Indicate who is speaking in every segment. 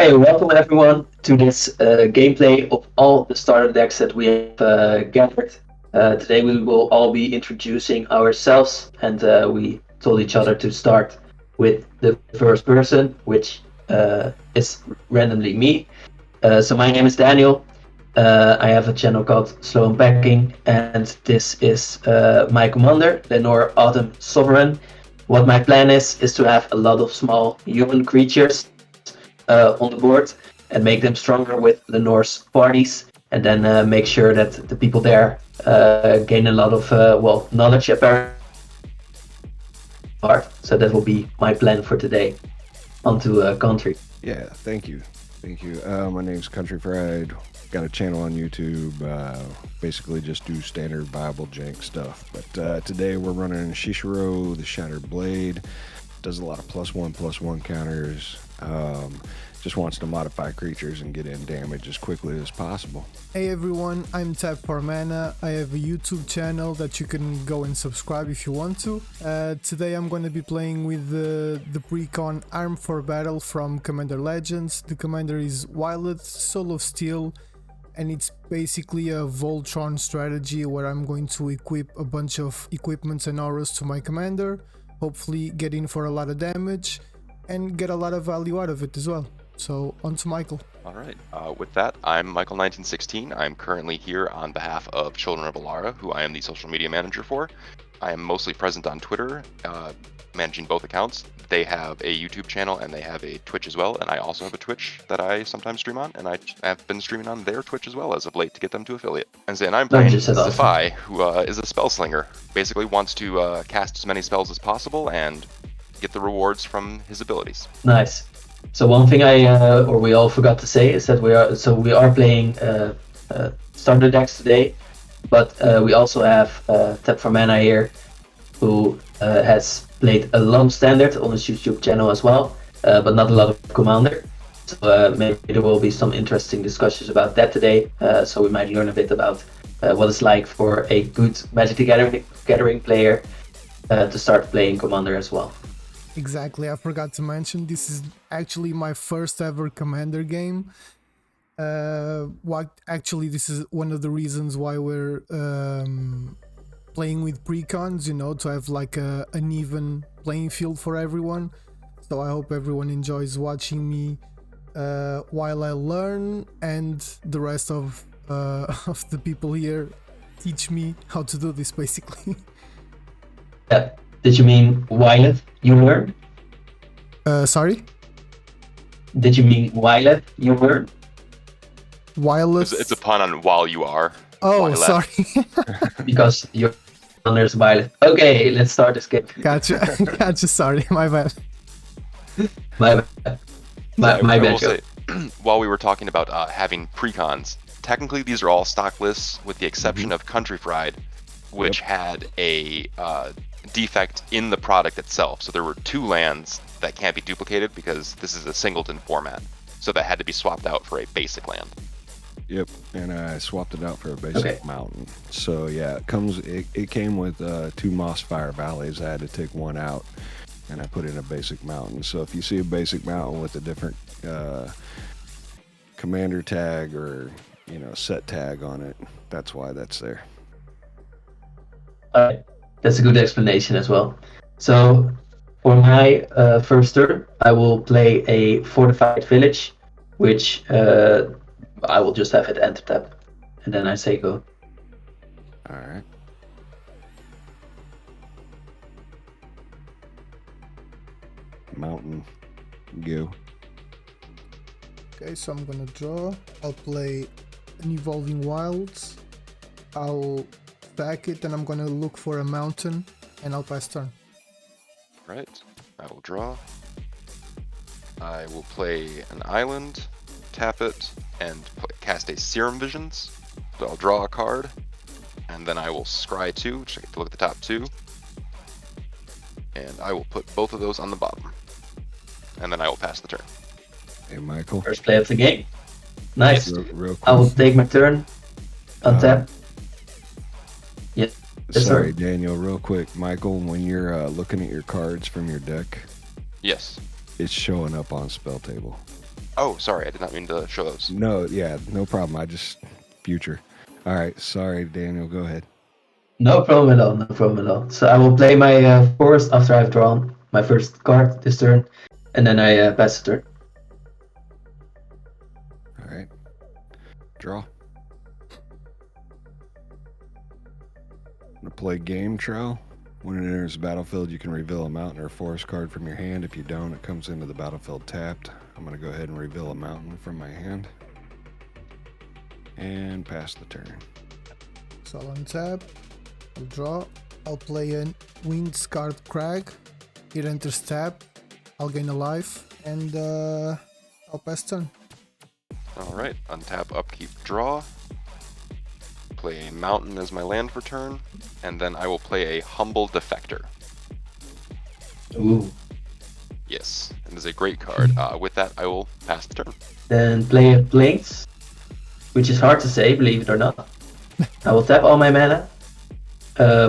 Speaker 1: Hi, welcome everyone to this gameplay of all the starter decks that we have gathered. Today we will all be introducing ourselves, and we told each other to start with the first person, which is randomly me. So my name is Daniel. I have a channel called SlowUnpacking, and this is my commander, Lenore Autumn Sovereign. What my plan is to have a lot of small human creatures on the board and make them stronger with the Norse parties, and then make sure that the people there gain a lot of knowledge apparently. So that will be my plan for today. On to country.
Speaker 2: Yeah, thank you. Thank you. My name's CountryFried. Got a channel on YouTube. Basically just do standard Bible jank stuff. But today we're running Shishiro, the Shattered Blade. Does a lot of +1/+1 counters. Just wants to modify creatures and get in damage as quickly as possible.
Speaker 3: Hey everyone, I'm Tap for Mana. I have a YouTube channel that you can go and subscribe if you want to. Today I'm going to be playing with the PRECON Arm for Battle from Commander Legends. The commander is Violet, Soul of Steel, and it's basically a Voltron strategy where I'm going to equip a bunch of equipments and auras to my commander, hopefully get in for a lot of damage and get a lot of value out of it as well. So, on to Michael.
Speaker 4: All right. With that, I'm Maechael1916. I'm currently here on behalf of Children of Alara, who I am the social media manager for. I am mostly present on Twitter, managing both accounts. They have a YouTube channel and they have a Twitch as well, and I also have a Twitch that I sometimes stream on, and I have been streaming on their Twitch as well as of late to get them to affiliate. And then I'm playing Zephi, who is a spell slinger. Basically wants to cast as many spells as possible and get the rewards from his abilities.
Speaker 1: Nice. So one thing we all forgot to say is that we are playing starter decks today, but we also have Tap for Mana here, who has played a lot of standard on his YouTube channel as well, but not a lot of Commander. So maybe there will be some interesting discussions about that today. So we might learn a bit about what it's like for a good Magic the Gathering player to start playing Commander as well.
Speaker 3: Exactly, I forgot to mention, this is actually my first ever Commander game. This is one of the reasons why we're playing with precons, to have like an even playing field for everyone. So I hope everyone enjoys watching me while I learn, and the rest of the people here teach me how to do this, basically.
Speaker 1: Yeah. Did you mean Violet, you learn?
Speaker 3: Sorry?
Speaker 1: Did you mean Violet, you learn?
Speaker 3: Violet?
Speaker 4: It's a pun on while you are.
Speaker 3: Oh, sorry.
Speaker 1: Because your there's Violet. Okay, let's start this game.
Speaker 3: Gotcha, sorry, my bad.
Speaker 1: My bad. My bad.
Speaker 4: Say, while we were talking about having precons, technically these are all stock lists with the exception of CountryFried, which had a defect in the product itself. So there were 2 lands that can't be duplicated because this is a singleton format. So that had to be swapped out for a basic land.
Speaker 2: Yep, and I swapped it out for a basic mountain. So yeah, it came with 2 Mossfire Valleys. I had to take one out, and I put in a basic mountain. So if you see a basic mountain with a different commander tag or set tag on it, that's why that's there.
Speaker 1: Alright, that's a good explanation as well. So for my first turn, I will play a fortified village, which I will just have it enter tap, and then I say go.
Speaker 2: All right. Mountain, go.
Speaker 3: Okay, so I'm gonna draw. I'll play an Evolving Wilds. I'll back it, and I'm gonna look for a mountain, and I'll pass turn.
Speaker 4: Right, I will draw. I will play an island, tap it, and cast a Serum Visions. So I'll draw a card, and then I will scry 2, which I get to look at the top 2. And I will put both of those on the bottom. And then I will pass the turn.
Speaker 2: Hey, Michael.
Speaker 1: First play of the game. Nice.
Speaker 2: Real quick.
Speaker 1: I will take my turn. Untap. Yes.
Speaker 2: Sorry, Daniel, real quick. Michael, when you're looking at your cards from your deck,
Speaker 4: Yes.
Speaker 2: it's showing up on Spelltable.
Speaker 4: Oh, sorry, I did not mean to show those.
Speaker 2: No, yeah, no problem. I just future. All right, sorry, Daniel. Go ahead.
Speaker 1: No problem at all. No problem at all. So I will play my forest after I've drawn my first card this turn, and then I pass the turn.
Speaker 2: All right, draw. I'm gonna play Game Trail. When it enters the battlefield, you can reveal a mountain or forest card from your hand. If you don't, it comes into the battlefield tapped. I'm gonna go ahead and reveal a mountain from my hand and pass the turn.
Speaker 3: So I'll untap, I'll draw, I'll play a Windscarred Crag. It enters tap, I'll gain a life, and I'll pass turn.
Speaker 4: Alright, untap, upkeep, draw. Play a mountain as my land for turn, and then I will play a Humble Defector.
Speaker 1: Ooh.
Speaker 4: Yes, it is a great card. With that, I will pass the turn.
Speaker 1: Then play a Plains, which is hard to say, believe it or not. I will tap all my mana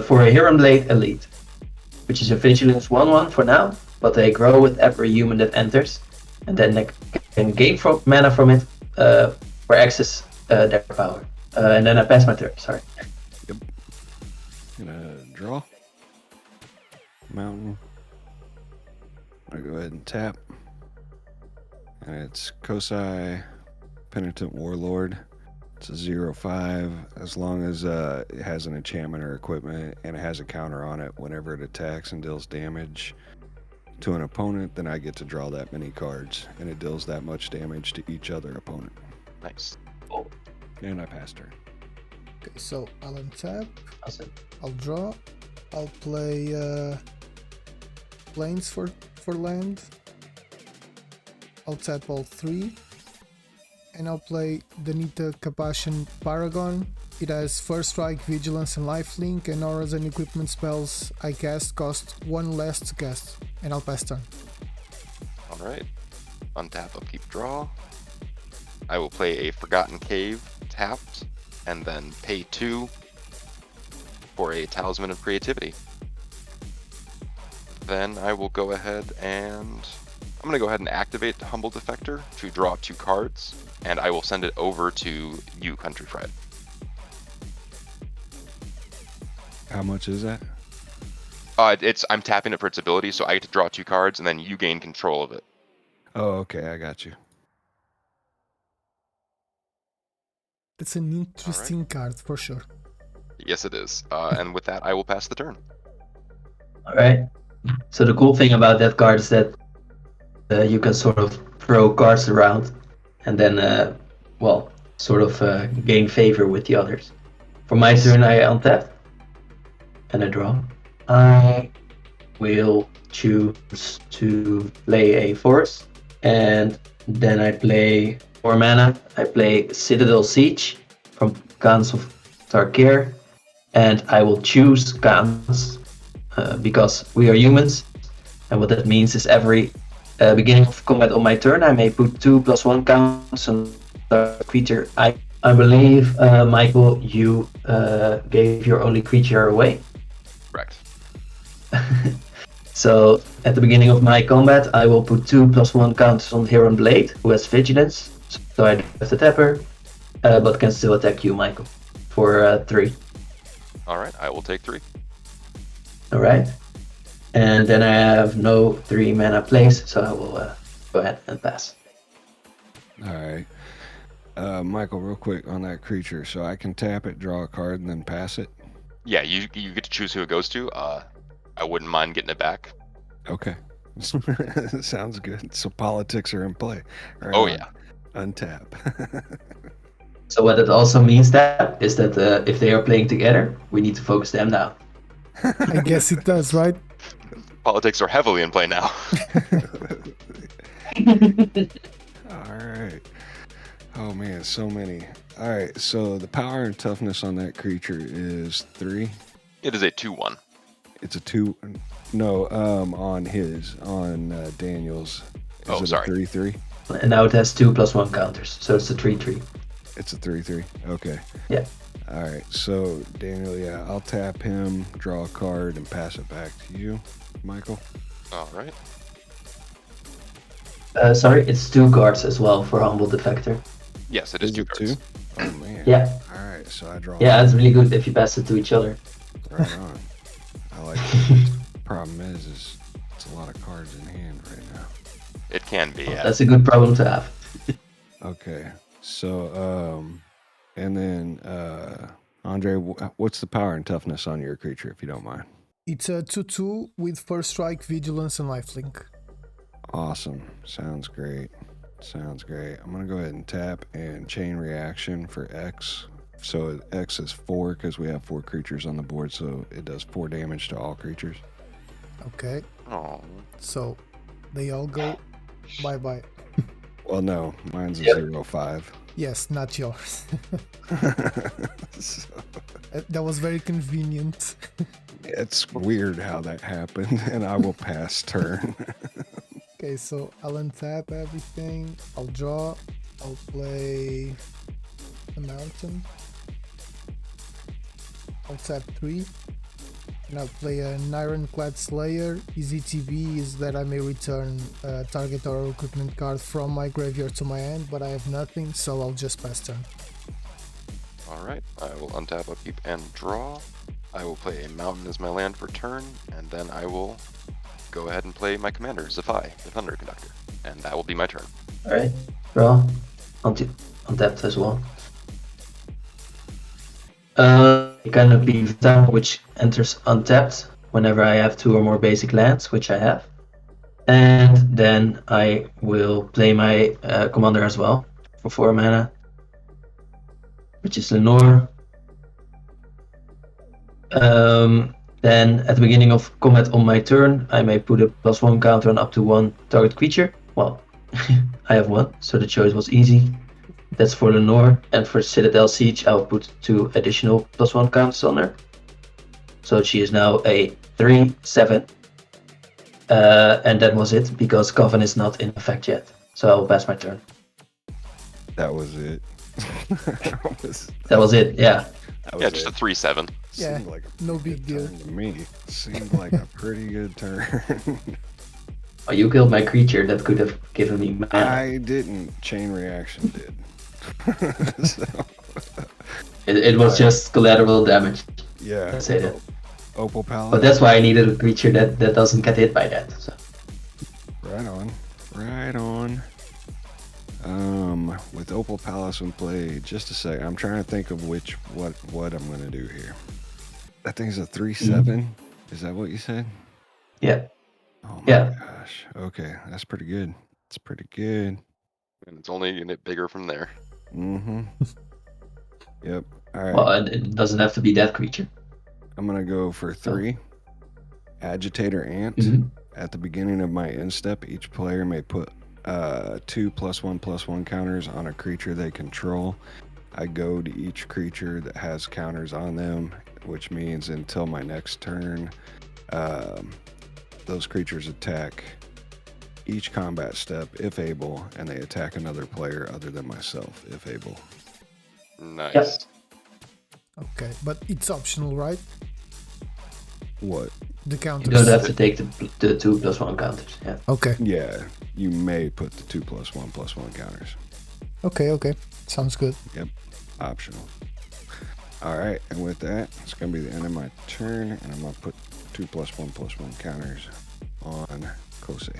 Speaker 1: for a Heron Blade Elite, which is a Vigilance 1/1 for now, but they grow with every human that enters, and then they can gain mana from it for access their power. And then I pass my turn, sorry.
Speaker 2: Yep. Gonna draw. Mountain. I'm gonna go ahead and tap. And it's Kosai, Penitent Warlord. It's a 0/5. As long as it has an enchantment or equipment and it has a counter on it, whenever it attacks and deals damage to an opponent, then I get to draw that many cards. And it deals that much damage to each other opponent.
Speaker 4: Nice.
Speaker 2: And I passed her.
Speaker 3: Okay, so I'll untap,
Speaker 1: Awesome.
Speaker 3: I'll draw, I'll play Plains for land. I'll tap all 3. And I'll play Danita Kapashan Paragon. It has First Strike, Vigilance, and Lifelink, and auras and equipment spells I cast cost 1 less to cast. And I'll pass turn.
Speaker 4: Alright. Untap, upkeep, draw. I will play a Forgotten Cave, tapped, and then pay 2 for a Talisman of Creativity. Then I will go ahead and... I'm going to go ahead and activate Humble Defector to draw 2 cards, and I will send it over to you, CountryFried.
Speaker 2: How much is that?
Speaker 4: I'm tapping it for its ability, so I get to draw 2 cards, and then you gain control of it.
Speaker 2: Oh, okay, I got you.
Speaker 3: That's an interesting card for sure.
Speaker 4: Yes, it is. And with that, I will pass the turn.
Speaker 1: Alright. So the cool thing about that card is that you can sort of throw cards around and then, gain favor with the others. For my turn, I untap and I draw. I will choose to play a forest, and then I play 4 mana. I play Citadel Siege from Khans of Tarkir, and I will choose Khans because we are humans, and what that means is every beginning of combat on my turn I may put 2+1 counts on the creature. I believe, Maechael, you gave your only creature away.
Speaker 4: Correct.
Speaker 1: So at the beginning of my combat, I will put 2+1 counters on Heron Blade, who has Vigilance. So I have the tapper, but can still attack you, Maechael, for 3.
Speaker 4: Alright, I will take 3.
Speaker 1: Alright. And then I have no 3 mana plays, so I will go ahead and pass.
Speaker 2: Alright. Michael, real quick on that creature. So I can tap it, draw a card, and then pass it?
Speaker 4: Yeah, you get to choose who it goes to. I wouldn't mind getting it back.
Speaker 2: Okay. Sounds good. So politics are in play. Right
Speaker 4: Oh,
Speaker 2: on.
Speaker 4: yeah.
Speaker 2: Untap.
Speaker 1: So what it also means that is that if they are playing together, we need to focus them down.
Speaker 3: I guess it does, right?
Speaker 4: Politics are heavily in play now.
Speaker 2: Alright. Oh man, so many. Alright, so the power and toughness on that creature is 3.
Speaker 4: It is a 2/1.
Speaker 2: It's a 2. No, on Daniel's. Is
Speaker 4: Oh,
Speaker 2: it
Speaker 4: sorry.
Speaker 2: a 3/3?
Speaker 1: And now it has 2+1 counters, so it's a 3/3.
Speaker 2: It's a 3/3. Okay.
Speaker 1: Yeah.
Speaker 2: All right. So Daniel, yeah, I'll tap him, draw a card, and pass it back to you, Michael.
Speaker 4: All right.
Speaker 1: Sorry, it's 2 cards as well for Humble Defector.
Speaker 4: Yes, it is 2
Speaker 2: it
Speaker 4: cards.
Speaker 2: too? Oh man.
Speaker 1: Yeah,
Speaker 2: Alright, so I draw
Speaker 1: yeah, it's really good if you pass it to each other.
Speaker 2: right on. I like that. Problem is it's a lot of cards in hand right now.
Speaker 4: It can be, yeah.
Speaker 1: That's a good problem to have.
Speaker 2: Okay. So and then Andre, what's the power and toughness on your creature if you don't mind?
Speaker 3: It's a 2/2 with First Strike, Vigilance, and Lifelink.
Speaker 2: Awesome. Sounds great. Sounds great. I'm going to go ahead and tap and chain reaction for X. So X is 4 because we have 4 creatures on the board, so it does 4 damage to all creatures.
Speaker 3: Okay,
Speaker 4: Oh,
Speaker 3: so they all go bye-bye.
Speaker 2: Well, no, mine's a
Speaker 1: Yep.
Speaker 2: 0/5.
Speaker 3: Yes, not yours.
Speaker 2: So,
Speaker 3: That was very convenient.
Speaker 2: it's weird how that happened, and I will pass turn.
Speaker 3: Okay, so I'll untap everything. I'll draw. I'll play a mountain. I'll tap 3. And I'll play an Ironclad Slayer. His ETB is that I may return target or equipment card from my graveyard to my hand, but I have nothing, so I'll just pass turn.
Speaker 4: alright. I will untap, upkeep, and draw. I will play a mountain as my land for turn, and then I will go ahead and play my commander, Zephi, the Thunder Conductor. And that will be my turn.
Speaker 1: Alright, draw. Untapped as well. Kind of be time which enters untapped whenever I have 2 or more basic lands, which I have. And then I will play my commander as well for 4 mana, which is Lenore. Then at the beginning of combat on my turn, I may put a +1 counter on up to 1 target creature. Well, I have 1, so the choice was easy. That's for Lenore, and for Citadel Siege, I'll put 2 additional +1 counters on her. So she is now a 3/7. And that was it, because Coven is not in effect yet. So I'll pass my turn.
Speaker 2: That was it.
Speaker 1: That was it, yeah.
Speaker 2: That was
Speaker 4: Yeah, just
Speaker 2: it.
Speaker 4: a 3/7.
Speaker 3: Yeah,
Speaker 2: Seemed like a
Speaker 3: no
Speaker 2: pretty
Speaker 3: big
Speaker 2: good
Speaker 3: deal.
Speaker 2: turn to me. Seemed like a pretty good turn.
Speaker 1: Oh, you killed my creature that could have given me mana.
Speaker 2: I didn't. Chain reaction did. So,
Speaker 1: It was just collateral damage.
Speaker 2: yeah.
Speaker 1: Let's say that.
Speaker 2: Opal Palace.
Speaker 1: But that's why I needed a creature that doesn't get hit by that. So.
Speaker 2: Right on. Right on. With Opal Palace in play, just a sec. I'm trying to think of what I'm gonna do here. That thing's a 3/7. Is that what you said?
Speaker 1: Yeah.
Speaker 2: Oh my
Speaker 1: Yeah.
Speaker 2: gosh. Okay, that's pretty good. It's pretty good.
Speaker 4: And it's only going to get bigger from there.
Speaker 2: Mm-hmm. Yep. All right.
Speaker 1: Well, it doesn't have to be that creature.
Speaker 2: I'm gonna go for 3. Agitator Ant.
Speaker 1: Mhm.
Speaker 2: At the beginning of my end step, each player may put 2 +1/+1 counters on a creature they control. I go to each creature that has counters on them, which means until my next turn, those creatures attack each combat step if able, and they attack another player other than myself if able.
Speaker 4: Nice.
Speaker 1: Yep.
Speaker 3: Okay, but it's optional, right?
Speaker 2: What?
Speaker 3: The
Speaker 1: You
Speaker 3: counters.
Speaker 1: don't have to take the 2 +1 counters. Yeah.
Speaker 3: Okay,
Speaker 2: Yeah, you may put the 2 +1/+1 counters.
Speaker 3: okay. Sounds good.
Speaker 2: Optional. All right, and with that, it's gonna be the end of my turn, and I'm gonna put 2 +1/+1 counters on Kose.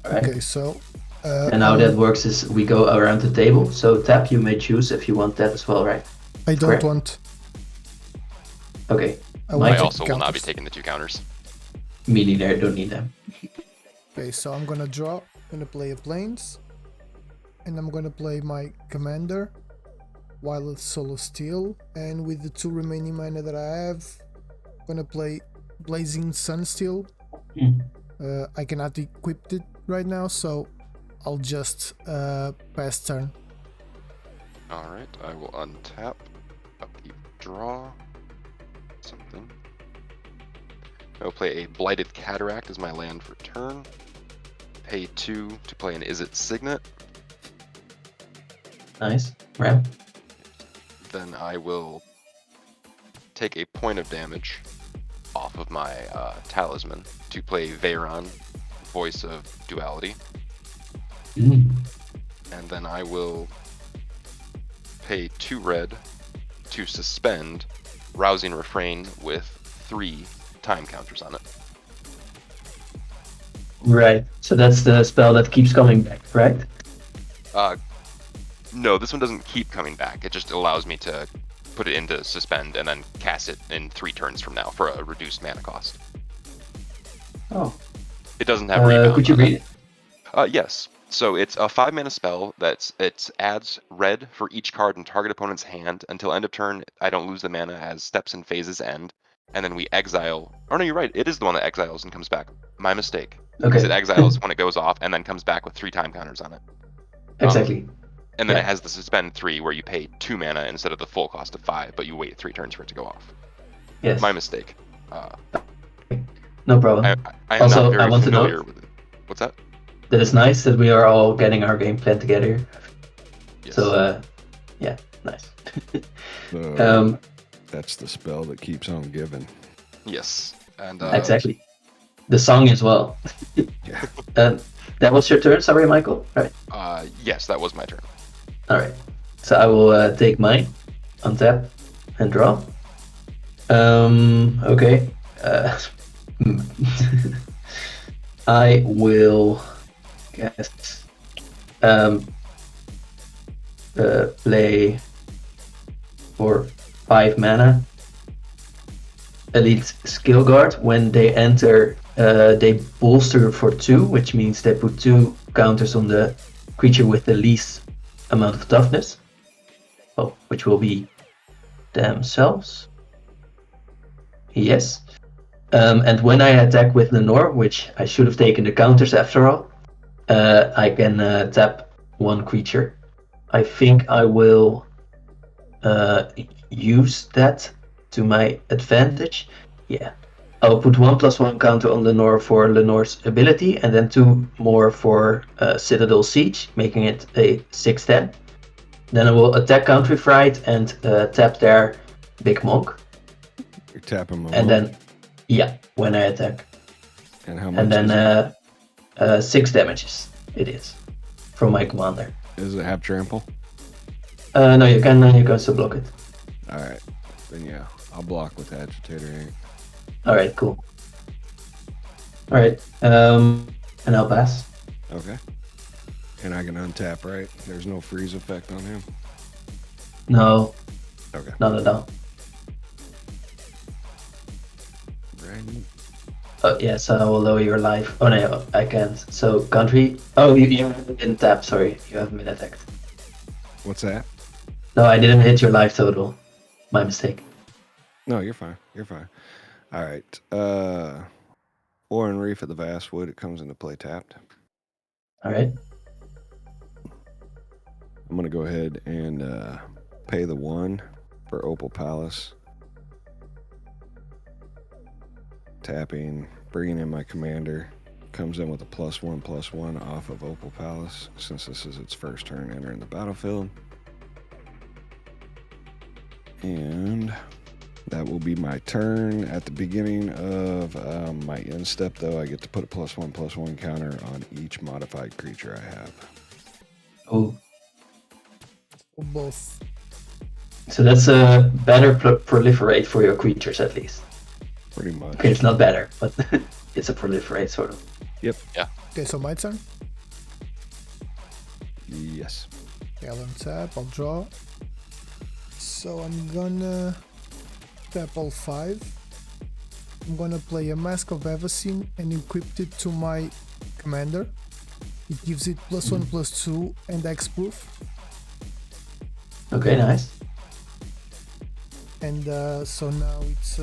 Speaker 1: All right.
Speaker 3: Okay, so.
Speaker 1: And how that works is we go around the table. So tap, you may choose if you want that as well, right?
Speaker 3: I don't
Speaker 1: correct.
Speaker 3: want.
Speaker 1: Okay.
Speaker 3: I
Speaker 4: I
Speaker 3: want
Speaker 1: Mike,
Speaker 4: also will not be
Speaker 3: counters.
Speaker 4: taking the 2 counters.
Speaker 1: Me neither, don't need them.
Speaker 3: Okay, so I'm gonna draw. I'm gonna play a plains, and I'm gonna play my commander, Wild Solo Steel, and with the 2 remaining mana that I have, I'm gonna play Blazing Sunsteel.
Speaker 1: Hmm.
Speaker 3: I cannot equip it right now, so I'll just pass turn.
Speaker 4: Alright, I will untap, upkeep, draw, something. I will play a Blighted Cataract as my land for turn. Pay 2 to play an Is It Signet.
Speaker 1: Nice. Ram.
Speaker 4: Then I will take a point of damage off of my Talisman to play Veyron, Voice of Duality.
Speaker 1: Mm.
Speaker 4: And then I will pay 2 red to suspend Rousing Refrain with 3 time counters on it.
Speaker 1: Right. So that's the spell that keeps coming back, right?
Speaker 4: No, this one doesn't keep coming back. It just allows me to put it into suspend and then cast it in 3 turns from now for a reduced mana cost.
Speaker 1: Oh.
Speaker 4: It doesn't have rebound.
Speaker 1: Could you
Speaker 4: on
Speaker 1: read
Speaker 4: it.
Speaker 1: it?
Speaker 4: Yes. So it's a 5 mana spell it adds red for each card in target opponent's hand until end of turn. I don't lose the mana as steps and phases end, and then we exile. Oh no, you're right. It is the one that exiles and comes back. My mistake. Because it
Speaker 1: Okay.
Speaker 4: exiles when it goes off and then comes back with 3 time counters on it.
Speaker 1: Exactly.
Speaker 4: And then
Speaker 1: Yeah.
Speaker 4: it has the suspend 3 where you pay 2 mana instead of the full cost of 5, but you wait 3 turns for it to go off.
Speaker 1: Yes.
Speaker 4: My mistake.
Speaker 1: No problem.
Speaker 4: I am
Speaker 1: Also,
Speaker 4: not very
Speaker 1: I want to
Speaker 4: familiar
Speaker 1: note
Speaker 4: with it. What's that?
Speaker 1: that it's nice that we are all getting our game plan together.
Speaker 4: Yes.
Speaker 1: So, yeah, nice.
Speaker 2: So that's the spell that keeps on giving.
Speaker 4: Yes. And
Speaker 1: Exactly. The song as well.
Speaker 2: Yeah.
Speaker 1: That was your turn, sorry, Michael? Right.
Speaker 4: yes, that was my turn.
Speaker 1: Alright. So I will take mine, untap, and draw. Okay. I will guess play for 5 mana Elite Skill Guard. When they enter, they bolster for 2, which means they put 2 counters on the creature with the least amount of toughness. Oh, which will be themselves. Yes. And when I attack with Lenore, which I should have taken the counters after all, I can tap 1 creature. I think I will use that to my advantage. Yeah. I'll put 1/1 counter on Lenore for Lenore's ability, and then 2 more for Citadel Siege, making it a 6/10. Then I will attack CountryFried and tap their Big Monk.
Speaker 2: You're tapping my
Speaker 1: And
Speaker 2: monk.
Speaker 1: then, yeah, when I attack.
Speaker 2: And how much
Speaker 1: And
Speaker 2: is
Speaker 1: then 6 damages it is from my commander.
Speaker 2: Does it have trample?
Speaker 1: No, you can still block it.
Speaker 2: Alright. Then yeah, I'll block with Agitator Ink.
Speaker 1: Alright, cool. Alright, and I'll pass.
Speaker 2: Okay. And I can untap, right? There's no freeze effect on him?
Speaker 1: No,
Speaker 2: Okay.
Speaker 1: not at all.
Speaker 2: Right.
Speaker 1: Yes, I will lower your life. Oh no, I can't. So, country. Oh, you haven't been tapped, sorry. You haven't been attacked.
Speaker 2: What's that?
Speaker 1: No, I didn't hit your life total. My mistake.
Speaker 2: No, you're fine. You're fine. All right. Orin Reef at the Vastwood. It comes into play tapped.
Speaker 1: Alright.
Speaker 2: I'm going to go ahead and pay the 1 for Opal Palace. Tapping, bringing in my commander. Comes in with a +1/+1 off of Opal Palace, since this is its first turn entering the battlefield. And that will be my turn. At the beginning of my end step, though, I get to put a +1/+1 counter on each modified creature I have.
Speaker 1: Oh,
Speaker 3: Or both.
Speaker 1: so that's better proliferate for your creatures at least.
Speaker 2: Pretty much.
Speaker 1: Okay, it's not better, but it's a proliferate sort of.
Speaker 2: Yep.
Speaker 3: Okay, so my turn.
Speaker 2: Yes.
Speaker 3: Okay, I'll untap, I'll draw. So I'm gonna tap all 5. I'm gonna play a Mask of Avacyn and equip it to my commander. It gives it +1/+2 and Hexproof.
Speaker 1: Okay, nice.
Speaker 3: And so now it's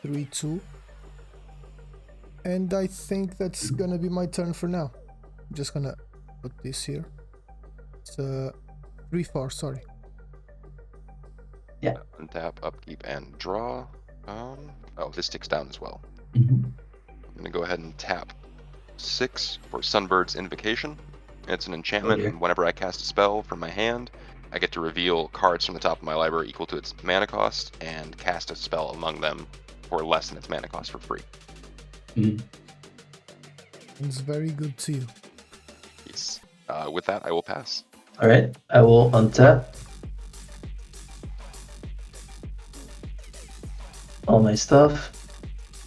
Speaker 3: 3/2. And I think that's gonna be my turn for now. I'm just gonna put this here. It's 3/4, sorry.
Speaker 4: Untap, upkeep, and draw. Oh, this ticks down as well.
Speaker 1: Mhm.
Speaker 4: I'm going to go ahead and tap 6 for Sunbird's Invocation. It's an enchantment,
Speaker 1: Okay.
Speaker 4: and whenever I cast a spell from my hand, I get to reveal cards from the top of my library equal to its mana cost and cast a spell among them for less than its mana cost for free.
Speaker 1: Mhm.
Speaker 3: It's very good to you.
Speaker 4: Yes. With that, I will pass.
Speaker 1: All right, I will untap all my stuff,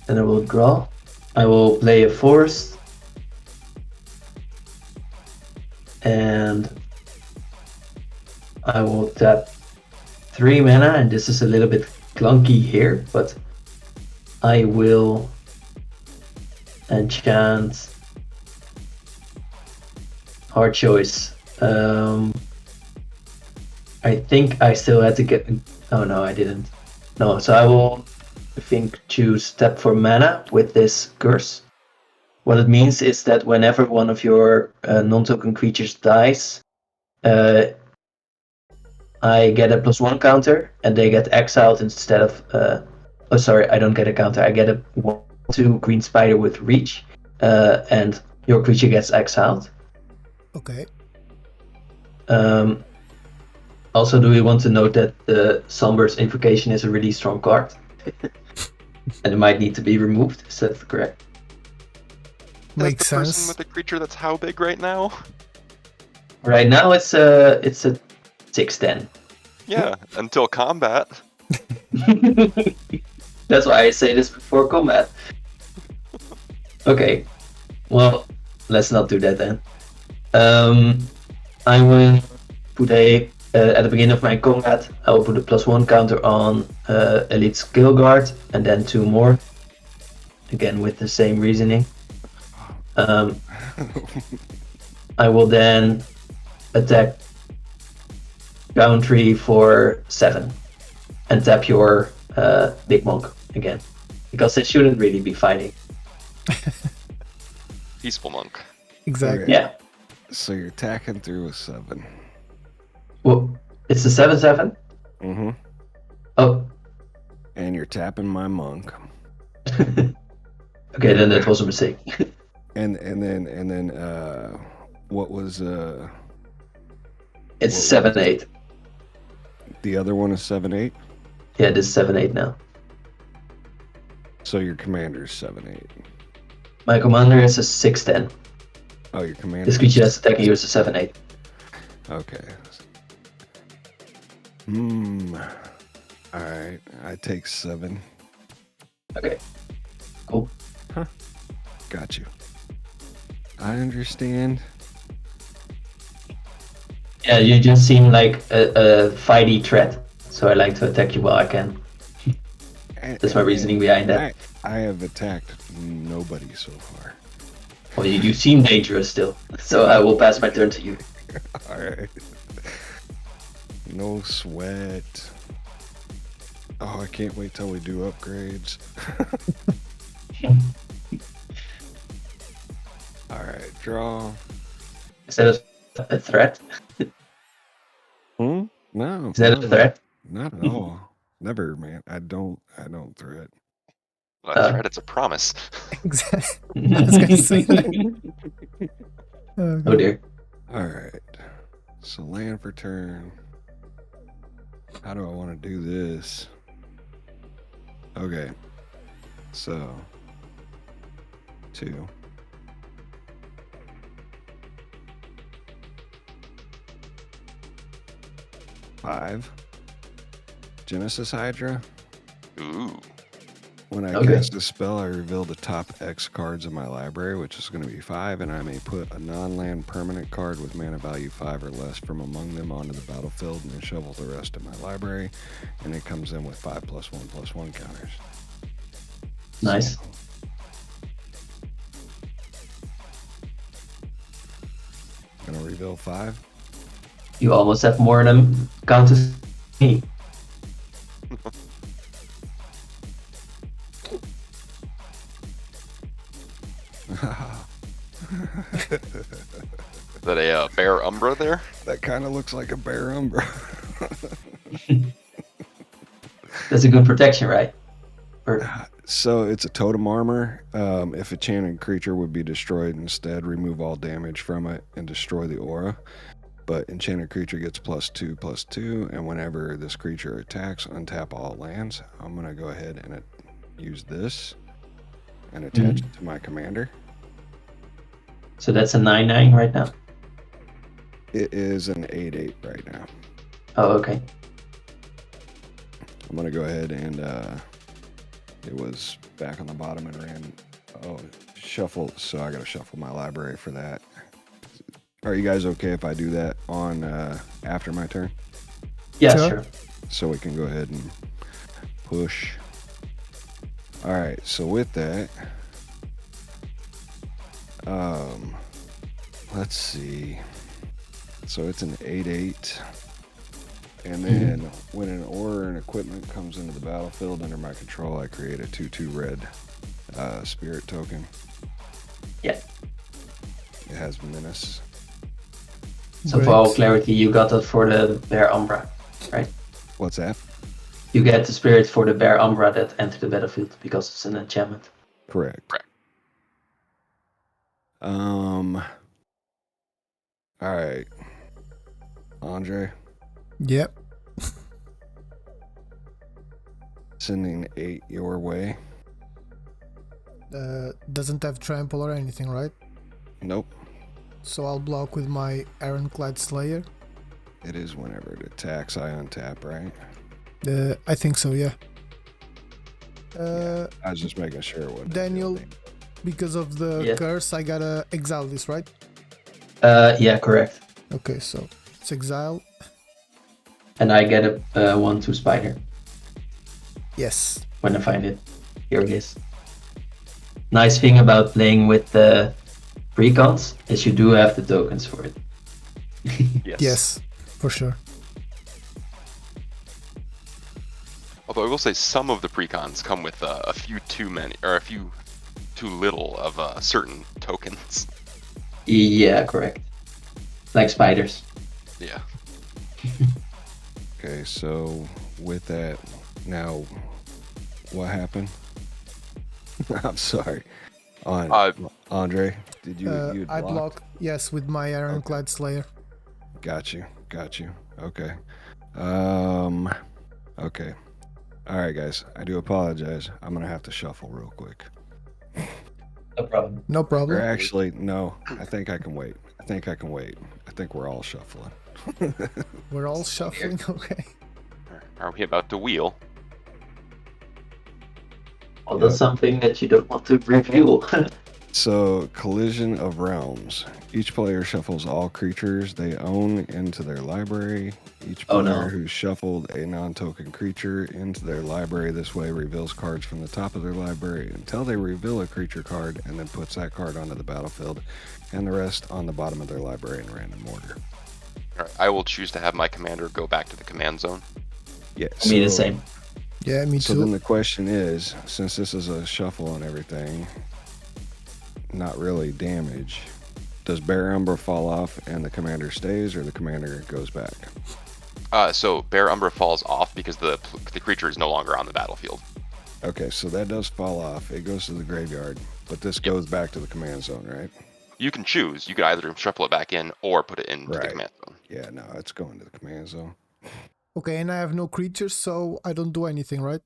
Speaker 1: and I will draw. I will play a forest, and I will tap 3 mana, and this is a little bit clunky here, but I will enchant. Hard choice. I think I still had to get. Oh no, I didn't. No, so I will, I think, choose tap for mana with this curse. What it means is that whenever one of your non-token creatures dies, I get a +1 counter, and they get exiled instead of. Oh, sorry, I don't get a counter. I get a 1/2 green spider with reach, and your creature gets exiled.
Speaker 3: Okay.
Speaker 1: Also, do we want to note that the Sunbird's Invocation is a really strong card, and it might need to be removed? Is that correct?
Speaker 3: Makes
Speaker 4: the person
Speaker 3: sense.
Speaker 4: with the creature that's how big right now?
Speaker 1: Right now, it's a 6/10.
Speaker 4: Yeah, until combat.
Speaker 1: That's why I say this before combat. Okay, well, let's not do that then. I will put at the beginning of my combat, I will put a +1 counter on Elite Skill Guard, and then 2 more. Again, with the same reasoning. I will then attack Country for 7 and tap your Big Monk again, because they shouldn't really be fighting.
Speaker 4: Peaceful monk.
Speaker 3: Exactly.
Speaker 2: Okay.
Speaker 1: Yeah.
Speaker 2: So you're attacking through a 7.
Speaker 1: Well, it's a 7/7.
Speaker 2: Mm-hmm.
Speaker 1: Oh.
Speaker 2: And you're tapping my monk.
Speaker 1: Okay, then that was a mistake.
Speaker 2: And then what was
Speaker 1: It's
Speaker 2: What-
Speaker 1: 7/8.
Speaker 2: the other one is 7/8?
Speaker 1: Yeah, this is 7/8 now.
Speaker 2: So your commander is 7/8.
Speaker 1: My commander is a 6/10.
Speaker 2: Oh, your commander.
Speaker 1: This creature that's attacking you is a 7/8.
Speaker 2: Okay. Alright, I take 7.
Speaker 1: Okay. Cool.
Speaker 2: Got you. I understand.
Speaker 1: Yeah, you just seem like a fighty threat, so I like to attack you while I can. That's my reasoning behind that.
Speaker 2: I have attacked nobody so far.
Speaker 1: Well, you seem dangerous still, so I will pass my turn to you.
Speaker 2: Alright. No sweat. Oh, I can't wait till we do upgrades. Alright, draw.
Speaker 1: Is that a threat?
Speaker 2: No.
Speaker 1: Is that a threat?
Speaker 2: Not at all. Never, man. I don't threat.
Speaker 4: Not a threat, it's a promise.
Speaker 3: Exactly. I was gonna say that.
Speaker 1: Oh
Speaker 3: God.
Speaker 1: dear.
Speaker 2: Alright. So land for turn. How do I want to do this? Okay. So 2. Five. Genesis Hydra.
Speaker 4: Ooh.
Speaker 2: When I
Speaker 1: Okay.
Speaker 2: cast a spell, I reveal the top X cards of my library, which is going to be 5, and I may put a non-land permanent card with mana value 5 or less from among them onto the battlefield and then shovel the rest of my library, and it comes in with 5+1/+1 counters.
Speaker 1: Nice.
Speaker 2: So, gonna reveal 5.
Speaker 1: You almost have more than counters than me.
Speaker 4: Is that a bear umbra there?
Speaker 2: That kind of looks like a bear umbra.
Speaker 1: That's a good protection, right? Or,
Speaker 2: So it's a totem armor. If a chanted creature would be destroyed instead, remove all damage from it and destroy the aura. But enchanted creature gets +2/+2, and whenever this creature attacks, untap all lands. I'm gonna go ahead and use this and attach it to my commander.
Speaker 1: So that's a 9/9 right now.
Speaker 2: It is an 8/8 right now.
Speaker 1: Oh, okay.
Speaker 2: I'm gonna go ahead and it was back on the bottom and ran. Oh, shuffle. So I gotta shuffle my library for that. Are you guys okay if I do that on after my turn?
Speaker 1: Yeah,
Speaker 3: Sure.
Speaker 1: sure.
Speaker 2: So we can go ahead and push. All right. So with that, let's see. So it's an 8/8. And then when an ore and equipment comes into the battlefield under my control, I create a 2/2 red spirit token.
Speaker 1: Yeah.
Speaker 2: It has menace.
Speaker 1: So for all
Speaker 3: Great.
Speaker 1: clarity, you got that for the Bear Umbra, right?
Speaker 2: What's that?
Speaker 1: You get the spirit for the Bear Umbra that enter the battlefield because it's an enchantment.
Speaker 2: Correct.
Speaker 4: Correct.
Speaker 2: All right. Andre,
Speaker 3: Yep.
Speaker 2: sending 8 your way.
Speaker 3: Doesn't have trample or anything, right?
Speaker 2: Nope.
Speaker 3: So I'll block with my Ironclad Slayer.
Speaker 2: It is whenever it attacks, I untap, right?
Speaker 3: I think so, yeah.
Speaker 2: I was just making sure it wasn't.
Speaker 3: Daniel, because of the
Speaker 1: Yeah.
Speaker 3: curse, I gotta exile this, right?
Speaker 1: Yeah, correct.
Speaker 3: Okay, so it's exile.
Speaker 1: And I get a 1/2 spider
Speaker 3: Yes.
Speaker 1: when I find it. Here it is. Nice thing about playing with the precons is you do have the tokens for it.
Speaker 3: Yes, for sure.
Speaker 4: Although I will say some of the precons come with a few too many, or a few too little of certain tokens.
Speaker 1: Yeah, correct. Like spiders.
Speaker 4: Yeah.
Speaker 2: Okay, so with that, now what happened? I'm sorry. Andre, did you? You
Speaker 3: I
Speaker 2: blocked?
Speaker 3: block, yes, with my Ironclad Slayer.
Speaker 2: Got you. Okay. Okay. All right, guys. I do apologize. I'm gonna have to shuffle real quick.
Speaker 1: No problem.
Speaker 3: No
Speaker 2: Or
Speaker 3: problem.
Speaker 2: actually, no. I think I can wait. I think we're all shuffling.
Speaker 3: We're all shuffling, okay.
Speaker 4: Are we about to wheel?
Speaker 1: Well, that's something that you don't want to reveal.
Speaker 2: So, Collision of Realms. Each player shuffles all creatures they own into their library. Each
Speaker 1: Oh,
Speaker 2: player
Speaker 1: no.
Speaker 2: who shuffled a non-token creature into their library this way reveals cards from the top of their library until they reveal a creature card and then puts that card onto the battlefield and the rest on the bottom of their library in random order.
Speaker 4: All right, I will choose to have my commander go back to the command zone.
Speaker 2: Yeah,
Speaker 1: Me the same.
Speaker 3: Yeah, me
Speaker 2: So
Speaker 3: too.
Speaker 2: then the question is, since this is a shuffle and everything, not really damage, does Bear Umbra fall off and the commander stays, or the commander goes back?
Speaker 4: So Bear Umbra falls off because the creature is no longer on the battlefield.
Speaker 2: Okay, so that does fall off. It goes to the graveyard, but this goes back to the command zone, right?
Speaker 4: You can choose. You could either shuffle it back in or put it into the
Speaker 2: Right.
Speaker 4: command zone.
Speaker 2: Yeah, no, it's going to the command zone.
Speaker 3: Okay, and I have no creatures, so I don't do anything, right?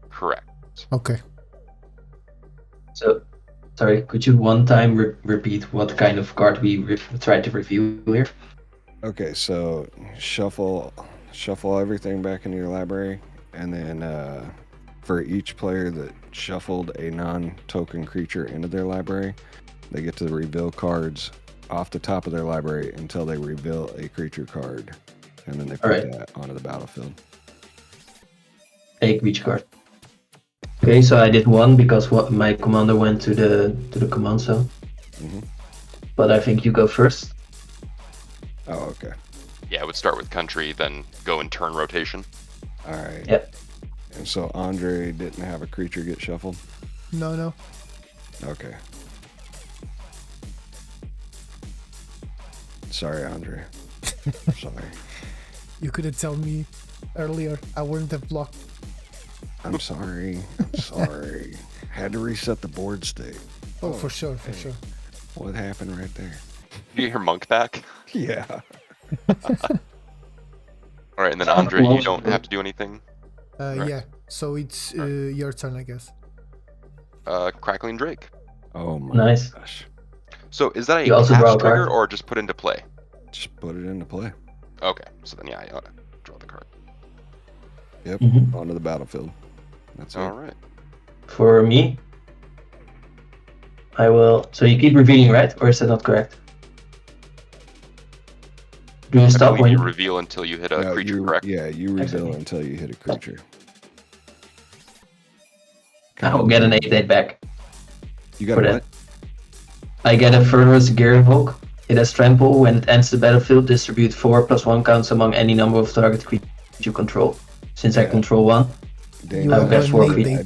Speaker 4: Correct.
Speaker 3: Okay.
Speaker 1: So, sorry, could you one time repeat what kind of card we tried to review here?
Speaker 2: Okay, so shuffle everything back into your library, and then for each player that shuffled a non-token creature into their library, they get to reveal cards off the top of their library until they reveal a creature card, and then they put
Speaker 1: Alright.
Speaker 2: that onto the battlefield.
Speaker 1: A creature card. Okay, so I did one because my commander went to the command zone.
Speaker 2: Mhm.
Speaker 1: But I think you go first.
Speaker 2: Oh, okay.
Speaker 4: Yeah, it would start with country, then go in turn rotation.
Speaker 2: All right.
Speaker 1: Yep.
Speaker 2: And so Andre didn't have a creature get shuffled?
Speaker 3: No.
Speaker 2: Okay. Sorry, Andre. Sorry.
Speaker 3: You could have told me earlier. I wouldn't have blocked.
Speaker 2: I'm sorry. Had to reset the board state.
Speaker 3: Oh, for sure.
Speaker 2: What happened right there?
Speaker 4: You get your monk back.
Speaker 2: Yeah.
Speaker 4: All right, and then Andre, you don't have to do anything. Right.
Speaker 3: Yeah, so it's your turn, I guess.
Speaker 4: Crackling Drake.
Speaker 2: Oh my
Speaker 1: Nice.
Speaker 2: gosh.
Speaker 4: So is that a
Speaker 1: You also draw
Speaker 4: cast
Speaker 1: a card?
Speaker 4: trigger or just put into play?
Speaker 2: Just put it into play.
Speaker 4: Okay, so then yeah, I draw the card.
Speaker 2: Yep.
Speaker 1: Mhm.
Speaker 2: Onto the battlefield. That's it.
Speaker 4: All right.
Speaker 1: For me, I will. So you keep revealing, right? Or is that not correct? Do you
Speaker 4: I
Speaker 1: stop
Speaker 4: believe
Speaker 1: when
Speaker 4: you reveal until you hit a
Speaker 2: No,
Speaker 4: creature,
Speaker 2: you,
Speaker 4: correct?
Speaker 2: Yeah, you reveal
Speaker 1: Exactly.
Speaker 2: until you hit a creature.
Speaker 1: I will get an 8/8 back.
Speaker 2: You got
Speaker 1: for
Speaker 2: a
Speaker 1: that.
Speaker 2: what?
Speaker 1: I get a Furthest Gearhulk. It has trample. When it enters the battlefield, distribute 4+1 counts among any number of target creatures you control. Since I
Speaker 2: Yeah.
Speaker 1: control one,
Speaker 2: Daniel,
Speaker 1: have
Speaker 2: I,
Speaker 1: an 4
Speaker 3: 8/8.
Speaker 1: creatures.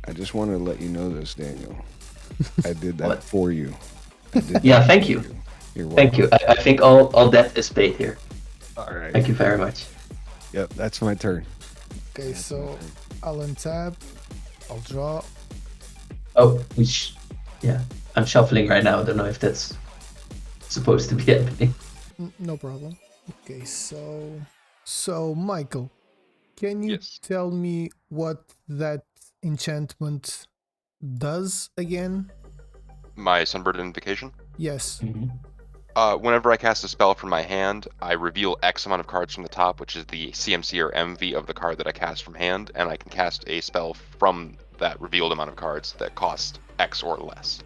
Speaker 2: I just want to let you know this, Daniel. I did that
Speaker 1: What?
Speaker 2: for you. I did
Speaker 1: Yeah,
Speaker 2: that
Speaker 1: thank
Speaker 2: for
Speaker 1: you.
Speaker 2: You're welcome.
Speaker 1: Thank you. I think all that is paid here.
Speaker 2: All right.
Speaker 1: Thank you very much.
Speaker 2: Yep, that's my turn.
Speaker 3: Okay, so I'll untap. I'll draw.
Speaker 1: Oh, yeah. I'm shuffling right now. I don't know if that's supposed to be happening.
Speaker 3: No problem. Okay, so Michael, can you
Speaker 4: Yes.
Speaker 3: tell me what that enchantment does again?
Speaker 4: My Sunbird Invocation.
Speaker 3: Yes.
Speaker 4: Whenever I cast a spell from my hand, I reveal X amount of cards from the top, which is the CMC or MV of the card that I cast from hand, and I can cast a spell from that revealed amount of cards that cost X or less.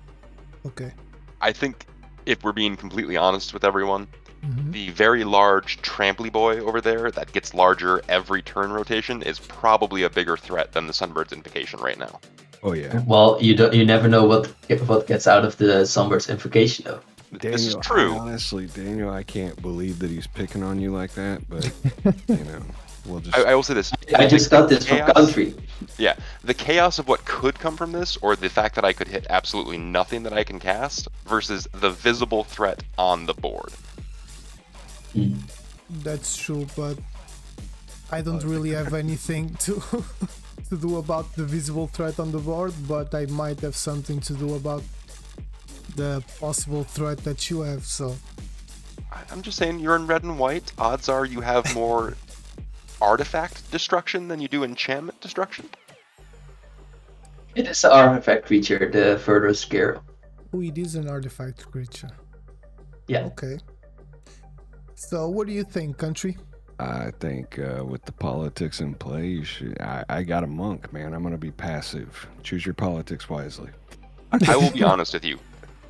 Speaker 3: Okay.
Speaker 4: I think, if we're being completely honest with everyone,
Speaker 3: Mhm.
Speaker 4: the very large tramply boy over there that gets larger every turn rotation is probably a bigger threat than the Sunbird's Invocation right now.
Speaker 2: Oh yeah,
Speaker 1: Well, you never know what gets out of the Sunbird's Invocation, though.
Speaker 4: This is
Speaker 2: Daniel.
Speaker 4: true.
Speaker 2: Daniel, I can't believe that he's picking on you like that. But you know, we'll just.
Speaker 4: I will say this.
Speaker 1: I just got this from
Speaker 4: Chaos-
Speaker 1: Country.
Speaker 4: Yeah, the chaos of what could come from this, or the fact that I could hit absolutely nothing that I can cast, versus the visible threat on the board.
Speaker 3: That's true, but I don't really have anything to to do about the visible threat on the board, but I might have something to do about the possible threat that you have, so
Speaker 4: I'm just saying, you're in red and white. Odds are you have more artifact destruction than you do enchantment destruction.
Speaker 1: It is an artifact creature, the Furthest Gearhulk.
Speaker 3: oh, it is an artifact creature.
Speaker 1: Yeah.
Speaker 3: Okay. So what do you think, Country?
Speaker 2: I think with the politics in play, you should. I got a monk, man. I'm gonna be passive. Choose your politics wisely.
Speaker 4: I will be honest with you.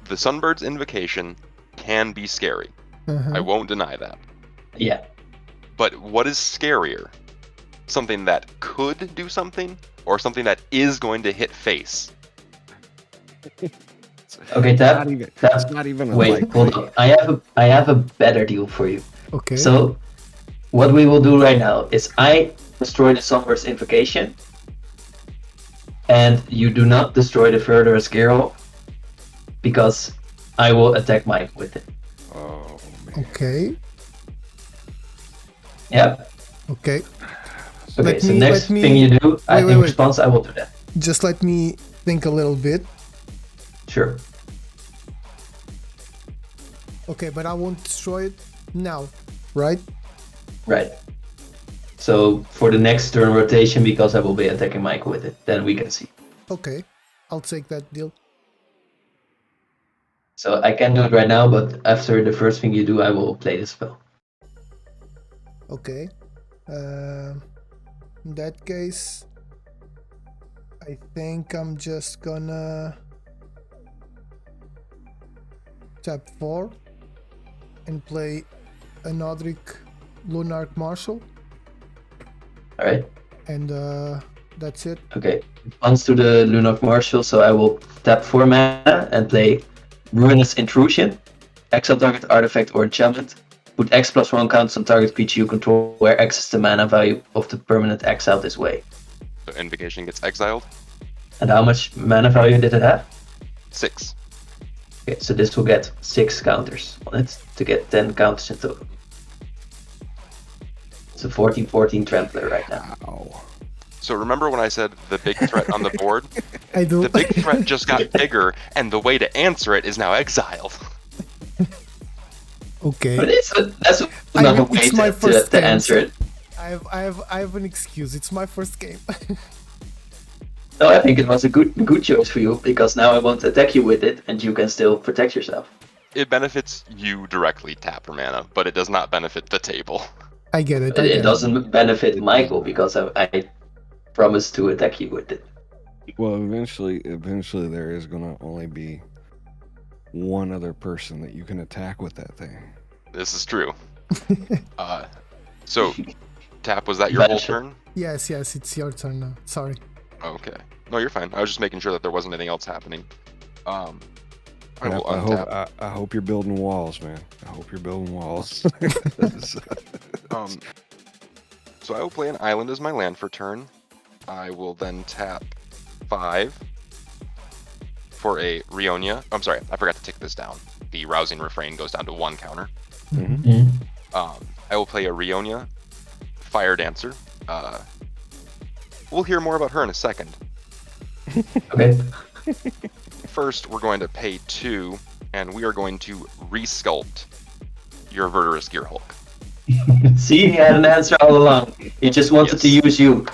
Speaker 4: The Sunbird's Invocation can be scary.
Speaker 3: Uh-huh.
Speaker 4: I won't deny that.
Speaker 1: Yeah.
Speaker 4: But what is scarier? Something that could do something, or something that is going to hit face?
Speaker 1: Okay, Tab.
Speaker 2: It's not even a
Speaker 1: Wait, hold
Speaker 2: likely.
Speaker 1: up. I have a better deal for you.
Speaker 3: Okay.
Speaker 1: So, what we will do right now is I destroy the Sunbird's Invocation, and you do not destroy the Furthest Gearhulk, because I will attack Mike with it.
Speaker 2: Oh man.
Speaker 3: Okay.
Speaker 1: Yeah.
Speaker 3: Okay.
Speaker 1: Okay.
Speaker 3: Let
Speaker 1: So
Speaker 3: me-
Speaker 1: next
Speaker 3: let me-
Speaker 1: thing you do,
Speaker 3: wait,
Speaker 1: in
Speaker 3: wait.
Speaker 1: response, I will do that.
Speaker 3: Just let me think a little bit.
Speaker 1: Sure.
Speaker 3: Okay, but I won't destroy it now, right?
Speaker 1: Right. So for the next turn rotation, because I will be attacking Mike with it, then we can see.
Speaker 3: Okay. I'll take that deal.
Speaker 1: So I can do it right now, but after the first thing you do, I will play the spell.
Speaker 3: Okay. In that case, I think I'm just gonna tap 4 and play a Nodric Lunarch Marshal,
Speaker 1: All right.
Speaker 3: and that's it.
Speaker 1: Okay. Response to the Lunarch Marshal, so I will tap 4 mana and play Ruinous Intrusion, exile target artifact or enchantment. Put X+1 counts on target creature you control where X is the mana value of the permanent exiled this way.
Speaker 4: So Invocation gets exiled.
Speaker 1: And how much mana value did it have?
Speaker 4: 6.
Speaker 1: Okay, so this will get 6 counters on it to get 10 counters in total. It's a 14/14 trampler right now.
Speaker 2: Ow.
Speaker 4: So remember when I said the big threat on the board?
Speaker 3: I do.
Speaker 4: The big threat just got bigger, and the way to answer it is now exiled.
Speaker 3: Okay.
Speaker 1: But that's
Speaker 3: I
Speaker 1: another
Speaker 3: mean,
Speaker 1: way
Speaker 3: it's my
Speaker 1: to
Speaker 3: first game,
Speaker 1: answer it.
Speaker 3: I have an excuse. It's my first game.
Speaker 1: No, I think it was a good choice for you because now I won't attack you with it, and you can still protect yourself.
Speaker 4: It benefits you directly, tap for mana, but it does not benefit the table.
Speaker 3: I get it. I
Speaker 1: It
Speaker 3: get it.
Speaker 1: doesn't benefit
Speaker 2: It
Speaker 1: Maechael
Speaker 2: does
Speaker 1: because I promised to attack you with it.
Speaker 2: Well, eventually there is going to only be one other person that you can attack with that thing.
Speaker 4: This is true. So, Tap, was that your whole turn?
Speaker 3: Yes, it's your turn now. Sorry.
Speaker 4: Okay. No, you're fine. I was just making sure that there wasn't anything else happening. I will
Speaker 2: I
Speaker 4: untap.
Speaker 2: I hope you're building walls, man. I hope you're building walls.
Speaker 4: So I will play an island as my land for turn. I will then tap 5 for a Rionia. I'm sorry, I forgot to tick this down. The rousing refrain goes down to 1 counter.
Speaker 1: Mm-hmm.
Speaker 4: I will play a Rionia Fire Dancer. We'll hear more about her in a second.
Speaker 1: Okay.
Speaker 4: First, we're going to pay 2, and we are going to resculpt your Verdurous Gear Hulk.
Speaker 1: See, he had an answer all along. He just wanted to use you.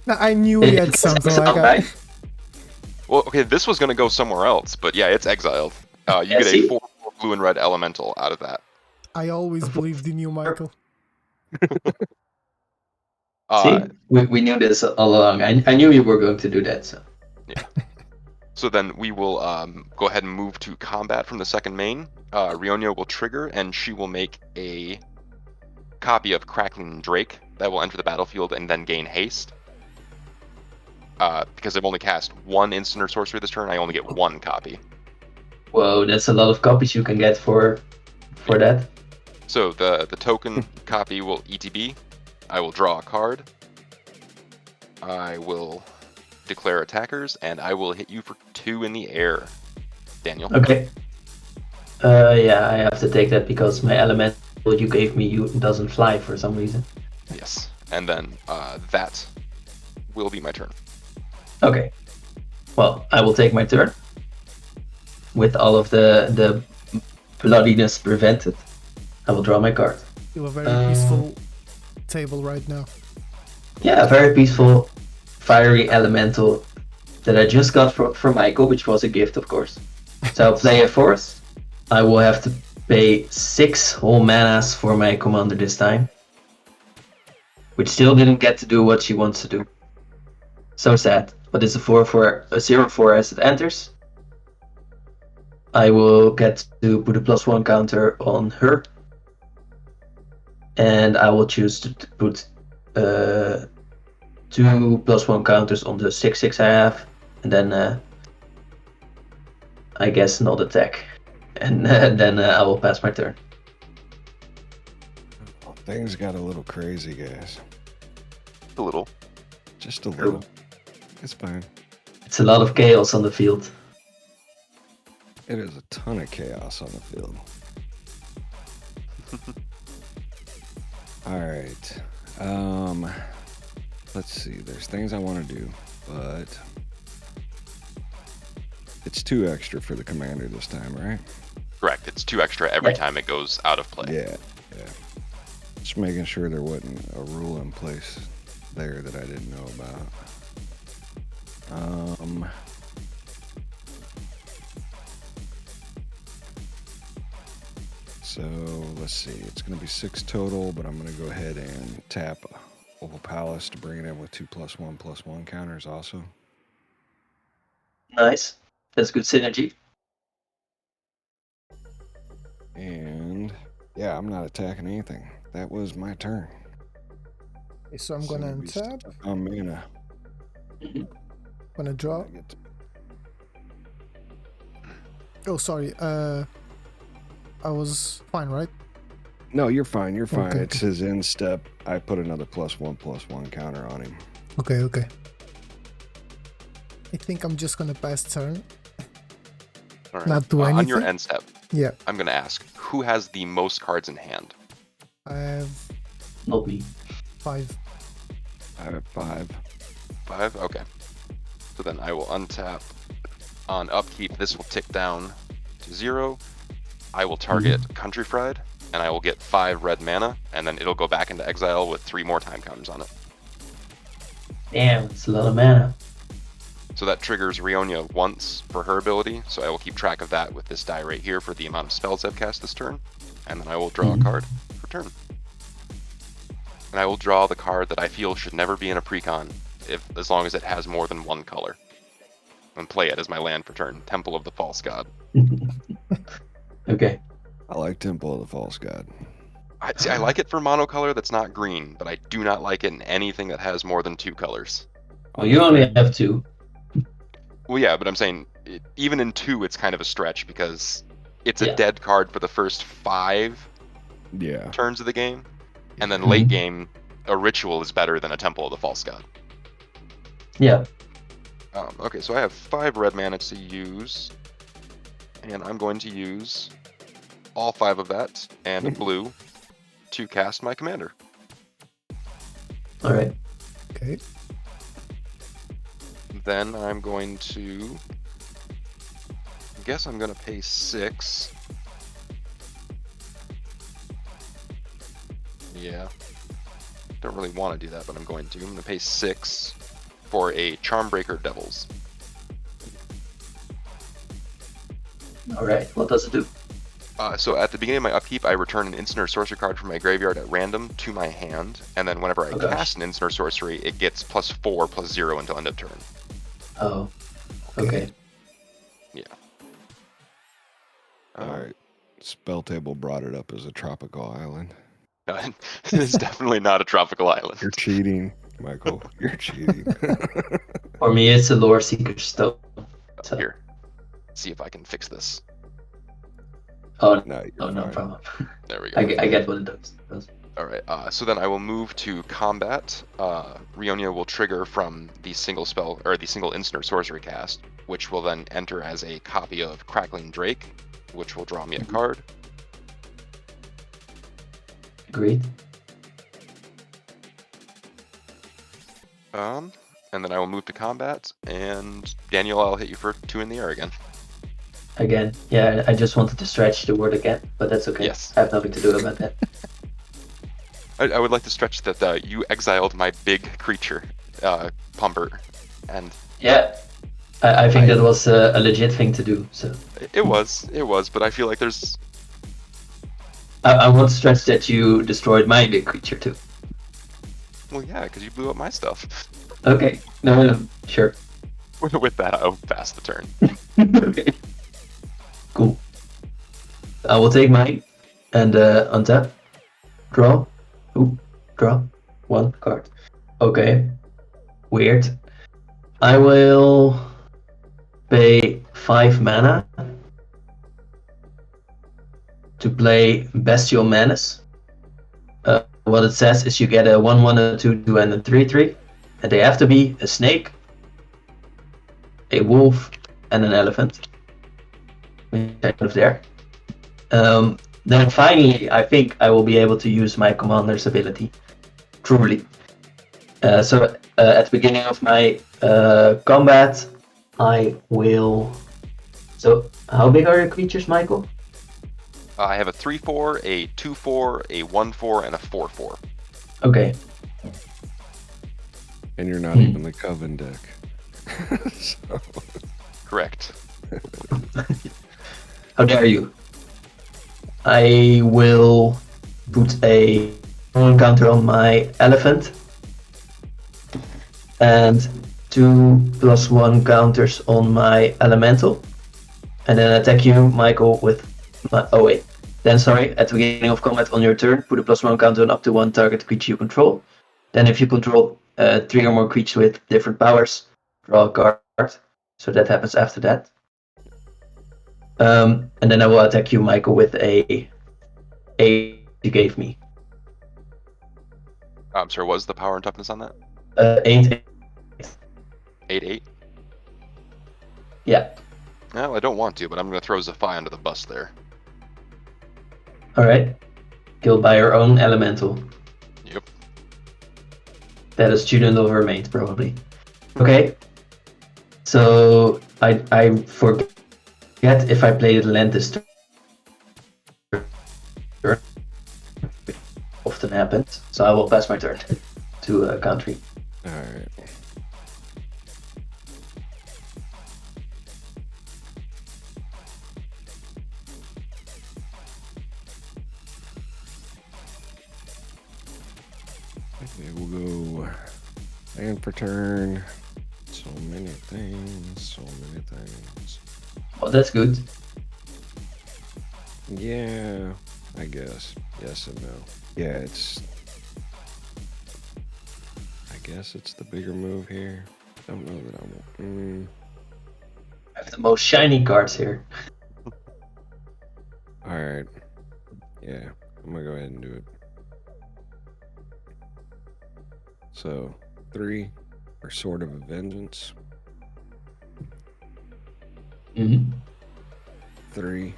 Speaker 3: No, I knew he had something like that.
Speaker 1: Right?
Speaker 4: Well, okay, this was going to go somewhere else, but yeah, it's exiled. You get a 4 blue and red elemental out of that.
Speaker 3: I always believed in you, Michael.
Speaker 1: See, we knew this all along. I knew you were going to do that. So.
Speaker 4: Yeah. So then we will go ahead and move to combat from the second main. Rionia will trigger, and she will make a copy of Crackling Drake that will enter the battlefield and then gain haste. Because I've only cast 1 instant or sorcery this turn, I only get 1 copy.
Speaker 1: Whoa, that's a lot of copies you can get for that.
Speaker 4: So the token copy will ETB. I will draw a card. I will declare attackers, and I will hit you for 2 in the air. Daniel.
Speaker 1: Okay. Yeah, I have to take that because my elemental you gave me doesn't fly for some reason.
Speaker 4: Yes. And then that will be my turn.
Speaker 1: Okay. Well, I will take my turn. With all of the bloodiness prevented, I will draw my card.
Speaker 3: Feel a very peaceful table right now.
Speaker 1: Yeah, a very peaceful, fiery elemental that I just got from Maechael, which was a gift, of course. So I'll play a forest. I will have to pay 6 whole manas for my commander this time. Which still didn't get to do what she wants to do. So sad. But it's a 0/4 as it enters. I will get to put a +1 counter on her. And I will choose to put 2 +1 counters on the 6/6 I have. And then I guess not attack. And then I will pass my turn.
Speaker 2: Things got a little crazy, guys.
Speaker 4: A little.
Speaker 2: Just a little. It's fine.
Speaker 1: It's a lot of chaos on the field.
Speaker 2: It is a ton of chaos on the field. All right. Let's see. There's things I want to do, but it's 2 extra for the commander this time, right?
Speaker 4: Correct. It's 2 extra every time it goes out of play.
Speaker 2: Yeah. Just making sure there wasn't a rule in place there that I didn't know about. So let's see. It's going to be 6 total, but I'm going to go ahead and tap Opal Palace to bring it in with 2 +1/+1 counters also.
Speaker 1: Nice. That's good synergy.
Speaker 2: And yeah, I'm not attacking anything. That was my turn.
Speaker 3: Okay, so I'm gonna untap.
Speaker 2: I'm mana.
Speaker 3: Gonna draw. Oh, sorry. I was fine, right?
Speaker 2: No, you're fine. You're fine.
Speaker 3: Okay,
Speaker 2: It's his end step. I put another +1/+1 counter on him.
Speaker 3: Okay. I think I'm just gonna pass turn.
Speaker 4: All right.
Speaker 3: Not do anything.
Speaker 4: On your end step,
Speaker 3: Yeah.
Speaker 4: I'm going to ask, who has the most cards in hand?
Speaker 3: I have
Speaker 1: Not me.
Speaker 3: 5.
Speaker 2: I have 5.
Speaker 4: 5? Okay. So then I will untap. On upkeep, this will tick down to 0. I will target CountryFried, and I will get 5 red mana, and then it'll go back into exile with 3 more time counters on it.
Speaker 1: Damn, it's a lot of mana.
Speaker 4: So that triggers Rionia once for her ability, so I will keep track of that with this die right here for the amount of spells I've cast this turn, and then I will draw a card for turn. And I will draw the card that I feel should never be in a precon, as long as it has more than one color. And play it as my land for turn, Temple of the False God.
Speaker 1: Okay.
Speaker 2: I like Temple of the False God.
Speaker 4: I like it for monocolor that's not green, but I do not like it in anything that has more than 2 colors.
Speaker 1: Well, you only have 2.
Speaker 4: Well, yeah, but I'm saying, even in 2, it's kind of a stretch, because it's a
Speaker 1: Yeah.
Speaker 4: dead card for the first 5
Speaker 2: Yeah.
Speaker 4: turns of the game, and then late game, a ritual is better than a Temple of the False God.
Speaker 1: Yeah.
Speaker 4: Okay, so I have 5 red mana to use, and I'm going to use all 5 of that and a blue to cast my commander.
Speaker 1: All right.
Speaker 3: Okay.
Speaker 4: Then I'm going to, I guess I'm going to pay 6. Yeah. Don't really want to do that, but I'm going to. I'm going to pay 6 for a Charmbreaker Devils.
Speaker 1: All right. What does it do?
Speaker 4: So at the beginning of my upkeep, I return an instant or sorcery card from my graveyard at random to my hand, and then whenever I cast an instant or sorcery, it gets +4/+0 until end of turn.
Speaker 1: Oh. Okay.
Speaker 4: Yeah.
Speaker 2: Alright. Spelltable brought it up as a tropical island.
Speaker 4: It's definitely not a tropical island.
Speaker 2: You're cheating, Michael. You're cheating.
Speaker 1: For me, it's a Lore Seeker Stone. So.
Speaker 4: Here. See if I can fix this.
Speaker 1: Oh,
Speaker 2: No,
Speaker 1: no problem.
Speaker 4: There we go.
Speaker 1: I get what it does.
Speaker 4: Alright, so then I will move to combat. Rionia will trigger from the single spell, or the single instant or sorcery cast, which will then enter as a copy of Crackling Drake, which will draw me a card.
Speaker 1: Agreed.
Speaker 4: And then I will move to combat, and Daniel, I'll hit you for 2 in the air again.
Speaker 1: Again, yeah, I just wanted to stretch the word again, but that's okay.
Speaker 4: Yes.
Speaker 1: I have nothing to do about that.
Speaker 4: I would like to stretch that you exiled my big creature, Pumper, and
Speaker 1: Yeah, I think that was a legit thing to do. So
Speaker 4: it was, but I feel like there's...
Speaker 1: I want to stretch that you destroyed my big creature too.
Speaker 4: Well, yeah, because you blew up my stuff.
Speaker 1: Okay, no, sure.
Speaker 4: With that, I'll pass the turn.
Speaker 1: Okay. Cool. I will take mine and untap. Draw. Ooh, draw. 1 card. Okay. Weird. I will pay 5 mana to play Bestial Menace. What it says is you get a 1/1, a 2/2, and a 3/3. And they have to be a snake, a wolf, and an elephant. Kind of there. Then finally, I think I will be able to use my commander's ability. Truly. So at the beginning of my combat, I will... So how big are your creatures, Michael?
Speaker 4: I have a 3/4, a 2/4, a 1/4, and a 4/4.
Speaker 1: Okay.
Speaker 2: And you're not even the Coven deck. So.
Speaker 4: Correct.
Speaker 1: How dare you? I will put a counter on my elephant and 2+1 counters on my elemental, and then attack you, Michael, with my... Oh wait. Then sorry, at the beginning of combat on your turn, put a +1 counter on up to 1 target creature you control. Then if you control 3 or more creatures with different powers, draw a card. So that happens after that. And then I will attack you, Michael, with a you gave me.
Speaker 4: I'm sorry, what was the power and toughness on that?
Speaker 1: 8.
Speaker 4: 8/8?
Speaker 1: Yeah.
Speaker 4: No, I don't want to, but I'm going to throw Zephi under the bus there.
Speaker 1: Alright. Killed by your own elemental.
Speaker 4: Yep.
Speaker 1: That is Student of Remains, probably. Okay. So I forget if I played land this turn. Often happens. So I will pass my turn to country.
Speaker 2: Alright. we'll go land for turn. So many things.
Speaker 1: Well, that's good.
Speaker 2: Yeah, I guess. Yes and no. Yeah, I guess it's the bigger move here. Don't know that I want.
Speaker 1: I have the most shiny cards here.
Speaker 2: Alright. Yeah, I'm gonna go ahead and do it. So, 3 are Sword of Vengeance. 3.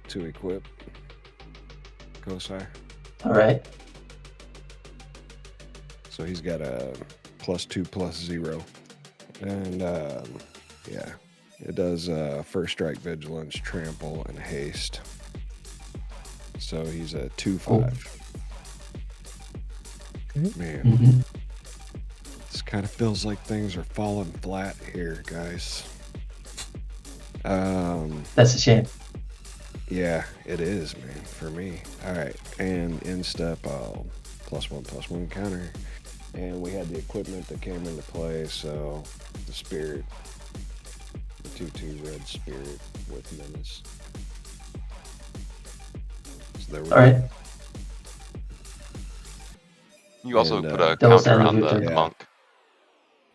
Speaker 2: To equip. Kosai.
Speaker 1: All right.
Speaker 2: So he's got a +2/+0. And yeah. It does first strike, vigilance, trample, and haste. So he's a 2/5. Man. This kind of feels like things are falling flat here, guys.
Speaker 1: That's a shame.
Speaker 2: Yeah, it is, man, for me. All right, and in step, I'll +1/+1 counter. And we had the equipment that came into play, so the spirit, the 2/2 red spirit with menace. So there we go.
Speaker 1: All right.
Speaker 4: You also
Speaker 2: And,
Speaker 4: put a
Speaker 1: that was
Speaker 4: counter
Speaker 1: the
Speaker 4: on
Speaker 1: end of
Speaker 4: the
Speaker 1: your
Speaker 2: turn.
Speaker 4: monk.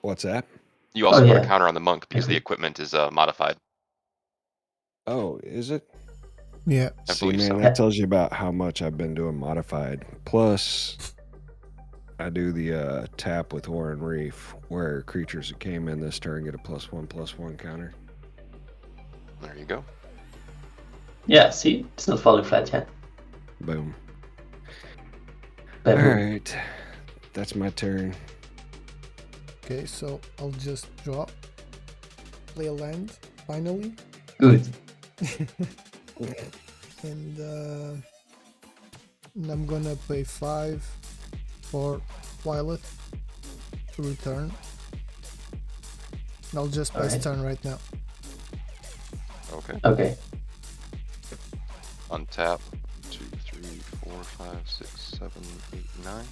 Speaker 2: What's that?
Speaker 4: You also put
Speaker 1: yeah.
Speaker 4: a counter on the monk because the
Speaker 1: Mhm.
Speaker 4: equipment is modified.
Speaker 2: Oh, is it?
Speaker 3: Yeah.
Speaker 4: I
Speaker 2: See,
Speaker 4: believe
Speaker 2: man,
Speaker 4: so.
Speaker 2: that tells you about how much I've been doing modified. Plus, I do the tap with Oran Reef, where creatures that came in this turn get a +1/+1 counter.
Speaker 4: There you go.
Speaker 1: Yeah, see? It's not falling flat yet.
Speaker 2: Boom.
Speaker 1: Bad
Speaker 2: All
Speaker 1: move.
Speaker 2: right, that's my turn.
Speaker 3: Okay, so I'll just draw, play a land, finally,
Speaker 1: Good.
Speaker 3: and I'm gonna pay 5 for Violet to return. I'll just pass
Speaker 1: Alright.
Speaker 3: turn right now.
Speaker 4: Okay.
Speaker 1: Okay.
Speaker 4: Untap. 2, 3, 4, 5, 6, 7, 8, 9.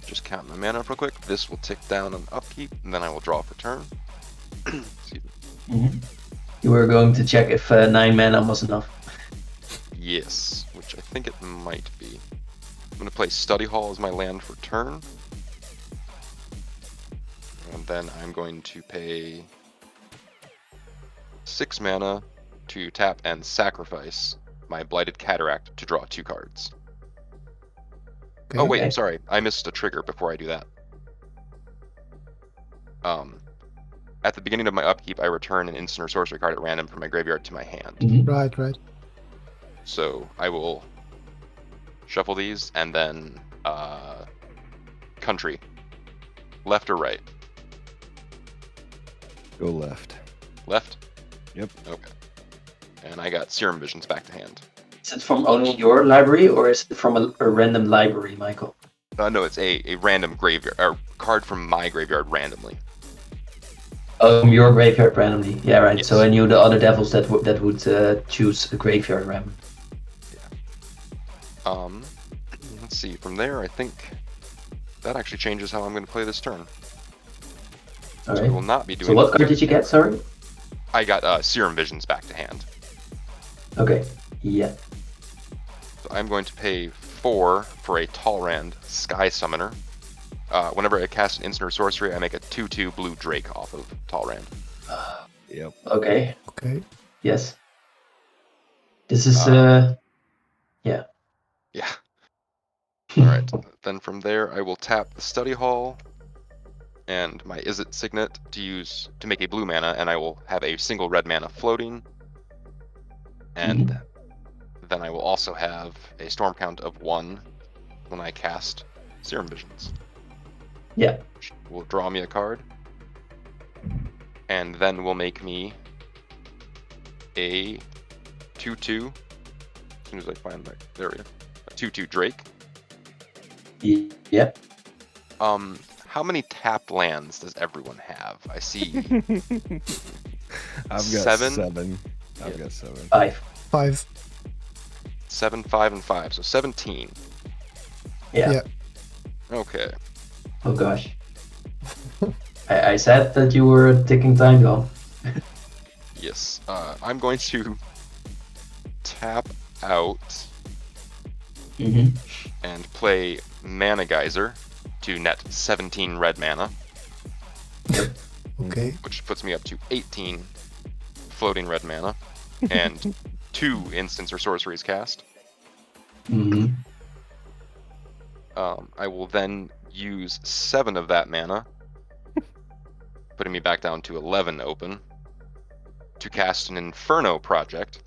Speaker 4: Just count my mana up real quick. This will tick down on upkeep, and then I will draw for turn. Excuse me.
Speaker 1: You were going to check if 9 mana was enough.
Speaker 4: Yes, which I think it might be. I'm going to play Study Hall as my land for turn. And then I'm going to pay 6 mana to tap and sacrifice my Blighted Cataract to draw 2 cards.
Speaker 3: Okay.
Speaker 4: Oh wait,
Speaker 1: Okay.
Speaker 4: sorry, I missed a trigger before I do that. At the beginning of my upkeep, I return an instant or sorcery card at random from my graveyard to my hand.
Speaker 3: Right.
Speaker 4: So I will shuffle these and then country. Left or right?
Speaker 2: Go left.
Speaker 4: Left?
Speaker 2: Yep.
Speaker 4: Okay. And I got Serum Visions back to hand.
Speaker 1: Is it from only your library or is it from a random library, Michael?
Speaker 4: No, it's a random graveyard, or card from my graveyard randomly.
Speaker 1: Oh, from your graveyard randomly. Yeah, right.
Speaker 4: Yes.
Speaker 1: So I knew the other devils that would choose a graveyard random.
Speaker 4: Let's see. From there, I think that actually changes how I'm going to play this turn.
Speaker 1: All
Speaker 4: So
Speaker 1: right.
Speaker 4: I will not be doing.
Speaker 1: So what card did you get? Sorry.
Speaker 4: I got Serum Visions back to hand.
Speaker 1: Okay. Yeah.
Speaker 4: So I'm going to pay 4 for a Talrand Sky Summoner. Whenever I cast an instant or sorcery, I make a 2/2 blue Drake off of Talrand.
Speaker 2: Yep.
Speaker 1: Okay.
Speaker 3: Okay.
Speaker 1: Yes. This is yeah.
Speaker 4: Yeah. Alright, then from there I will tap the Study Hall and my Is It Signet to make a blue mana, and I will have a single red mana floating. And then I will also have a storm count of 1 when I cast Serum Visions.
Speaker 1: Yeah.
Speaker 4: Which will draw me a card. And then will make me a 2/2. As soon as I find my there we go. A 2/2 Drake.
Speaker 1: Yeah.
Speaker 4: How many tapped lands does everyone have? I see
Speaker 2: I've got
Speaker 4: 7.
Speaker 2: 7. I've
Speaker 4: Yeah.
Speaker 2: got 7.
Speaker 1: 5.
Speaker 3: 5.
Speaker 4: 7, 5, and 5. So 17.
Speaker 1: Yeah.
Speaker 4: Okay.
Speaker 1: Oh gosh. I said that you were a ticking time bomb.
Speaker 4: Yes. I'm going to tap out
Speaker 1: Mm-hmm.
Speaker 4: and play Mana Geyser to net 17 red mana,
Speaker 3: Okay.
Speaker 4: which puts me up to 18 floating red mana and 2 instants or sorceries cast.
Speaker 1: Mm-hmm.
Speaker 4: I will then use 7 of that mana, putting me back down to 11 open, to cast an Inferno Project,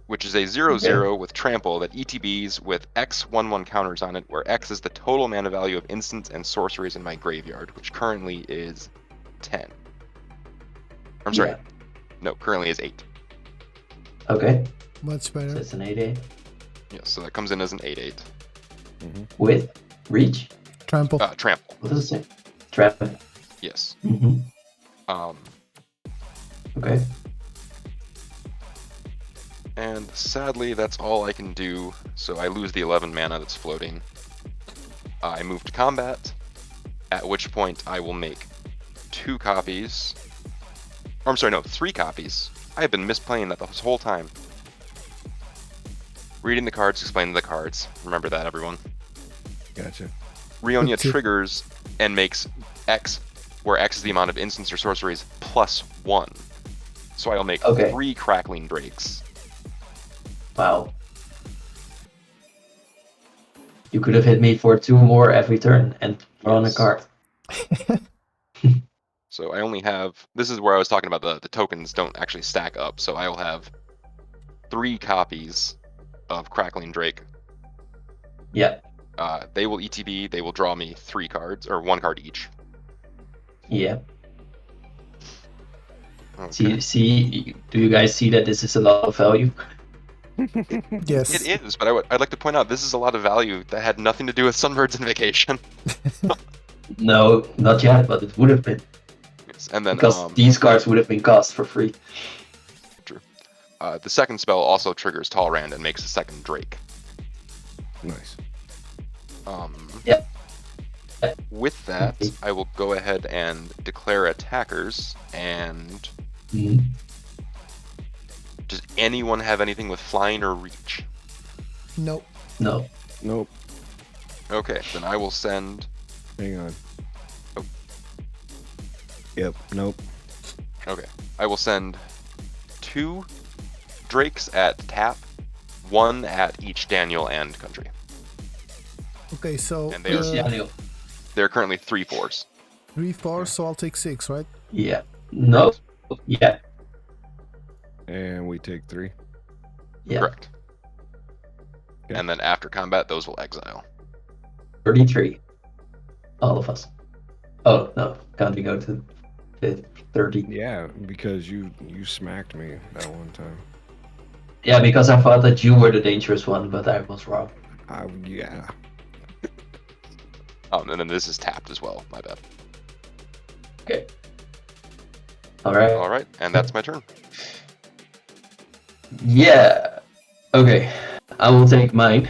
Speaker 4: which is a 0/0 with trample that ETBs with X 1/1 counters on it, where X is the total mana value of instants and sorceries in my graveyard, which currently is 10. I'm sorry.
Speaker 1: Yeah.
Speaker 4: No, currently is 8.
Speaker 1: Okay.
Speaker 3: Much
Speaker 1: So
Speaker 3: better.
Speaker 1: it's an 8/8
Speaker 4: Yeah, so that comes in as an 8/8.
Speaker 1: with reach.
Speaker 3: Trample.
Speaker 4: Trample,
Speaker 1: What does it say? Trap.
Speaker 4: yes.
Speaker 1: Mm-hmm. Okay.
Speaker 4: And sadly, that's all I can do, so I lose the 11 mana that's floating. I move to combat, at which point I will make 2 copies. Or I'm sorry, no, 3 copies. I have been misplaying that this whole time. Reading the cards, explaining the cards. Remember that, everyone.
Speaker 2: Gotcha.
Speaker 4: Rionia
Speaker 3: Okay.
Speaker 4: triggers and makes X, where X is the amount of instants or sorceries, +1. So I'll make
Speaker 1: Okay.
Speaker 4: 3 Crackling Drakes.
Speaker 1: Wow. You could have hit me for 2 more every turn and drawn a
Speaker 4: Yes.
Speaker 1: card.
Speaker 4: So I only have, this is where I was talking about the tokens don't actually stack up, so I will have 3 copies of Crackling Drake.
Speaker 1: Yeah.
Speaker 4: They will ETB, they will draw me 3 cards, or 1 card each.
Speaker 1: Yeah.
Speaker 4: Okay.
Speaker 1: See, do you guys see that this is a lot of value?
Speaker 3: Yes.
Speaker 4: It is, but I'd like to point out this is a lot of value that had nothing to do with Sunbirds Invocation.
Speaker 1: No, not yet, but it would have been.
Speaker 4: Yes, and then
Speaker 1: Because these cards would have been cast for free.
Speaker 4: the second spell also triggers Talrand and makes a second Drake.
Speaker 2: Nice.
Speaker 1: Yeah.
Speaker 4: With that, I will go ahead and declare attackers. And
Speaker 1: Mhm.
Speaker 4: does anyone have anything with flying or reach?
Speaker 3: Nope.
Speaker 1: No.
Speaker 2: Nope.
Speaker 4: Okay, then I will send.
Speaker 2: Hang on.
Speaker 4: Oh.
Speaker 2: Yep. Nope.
Speaker 4: Okay, I will send 2 Drakes at tap, 1 at each Daniel and country.
Speaker 3: Okay, so
Speaker 4: And they are-
Speaker 1: Yeah, Neil.
Speaker 4: They're currently 3/4s.
Speaker 3: 3, 4, so I'll take 6, right?
Speaker 1: Yeah. No. Yeah.
Speaker 2: And we take 3.
Speaker 1: Yeah.
Speaker 4: Correct.
Speaker 2: Okay.
Speaker 4: And then after combat, those will exile.
Speaker 1: 33. All of us. Oh, no. Counting out to 30.
Speaker 2: Yeah, because you smacked me that one time.
Speaker 1: Yeah, because I thought that you were the dangerous one, but I was wrong.
Speaker 2: Yeah.
Speaker 4: And then this is tapped as well. My bad.
Speaker 1: Okay. Alright.
Speaker 4: All right, and that's my turn.
Speaker 1: Yeah. Okay. I will take mine.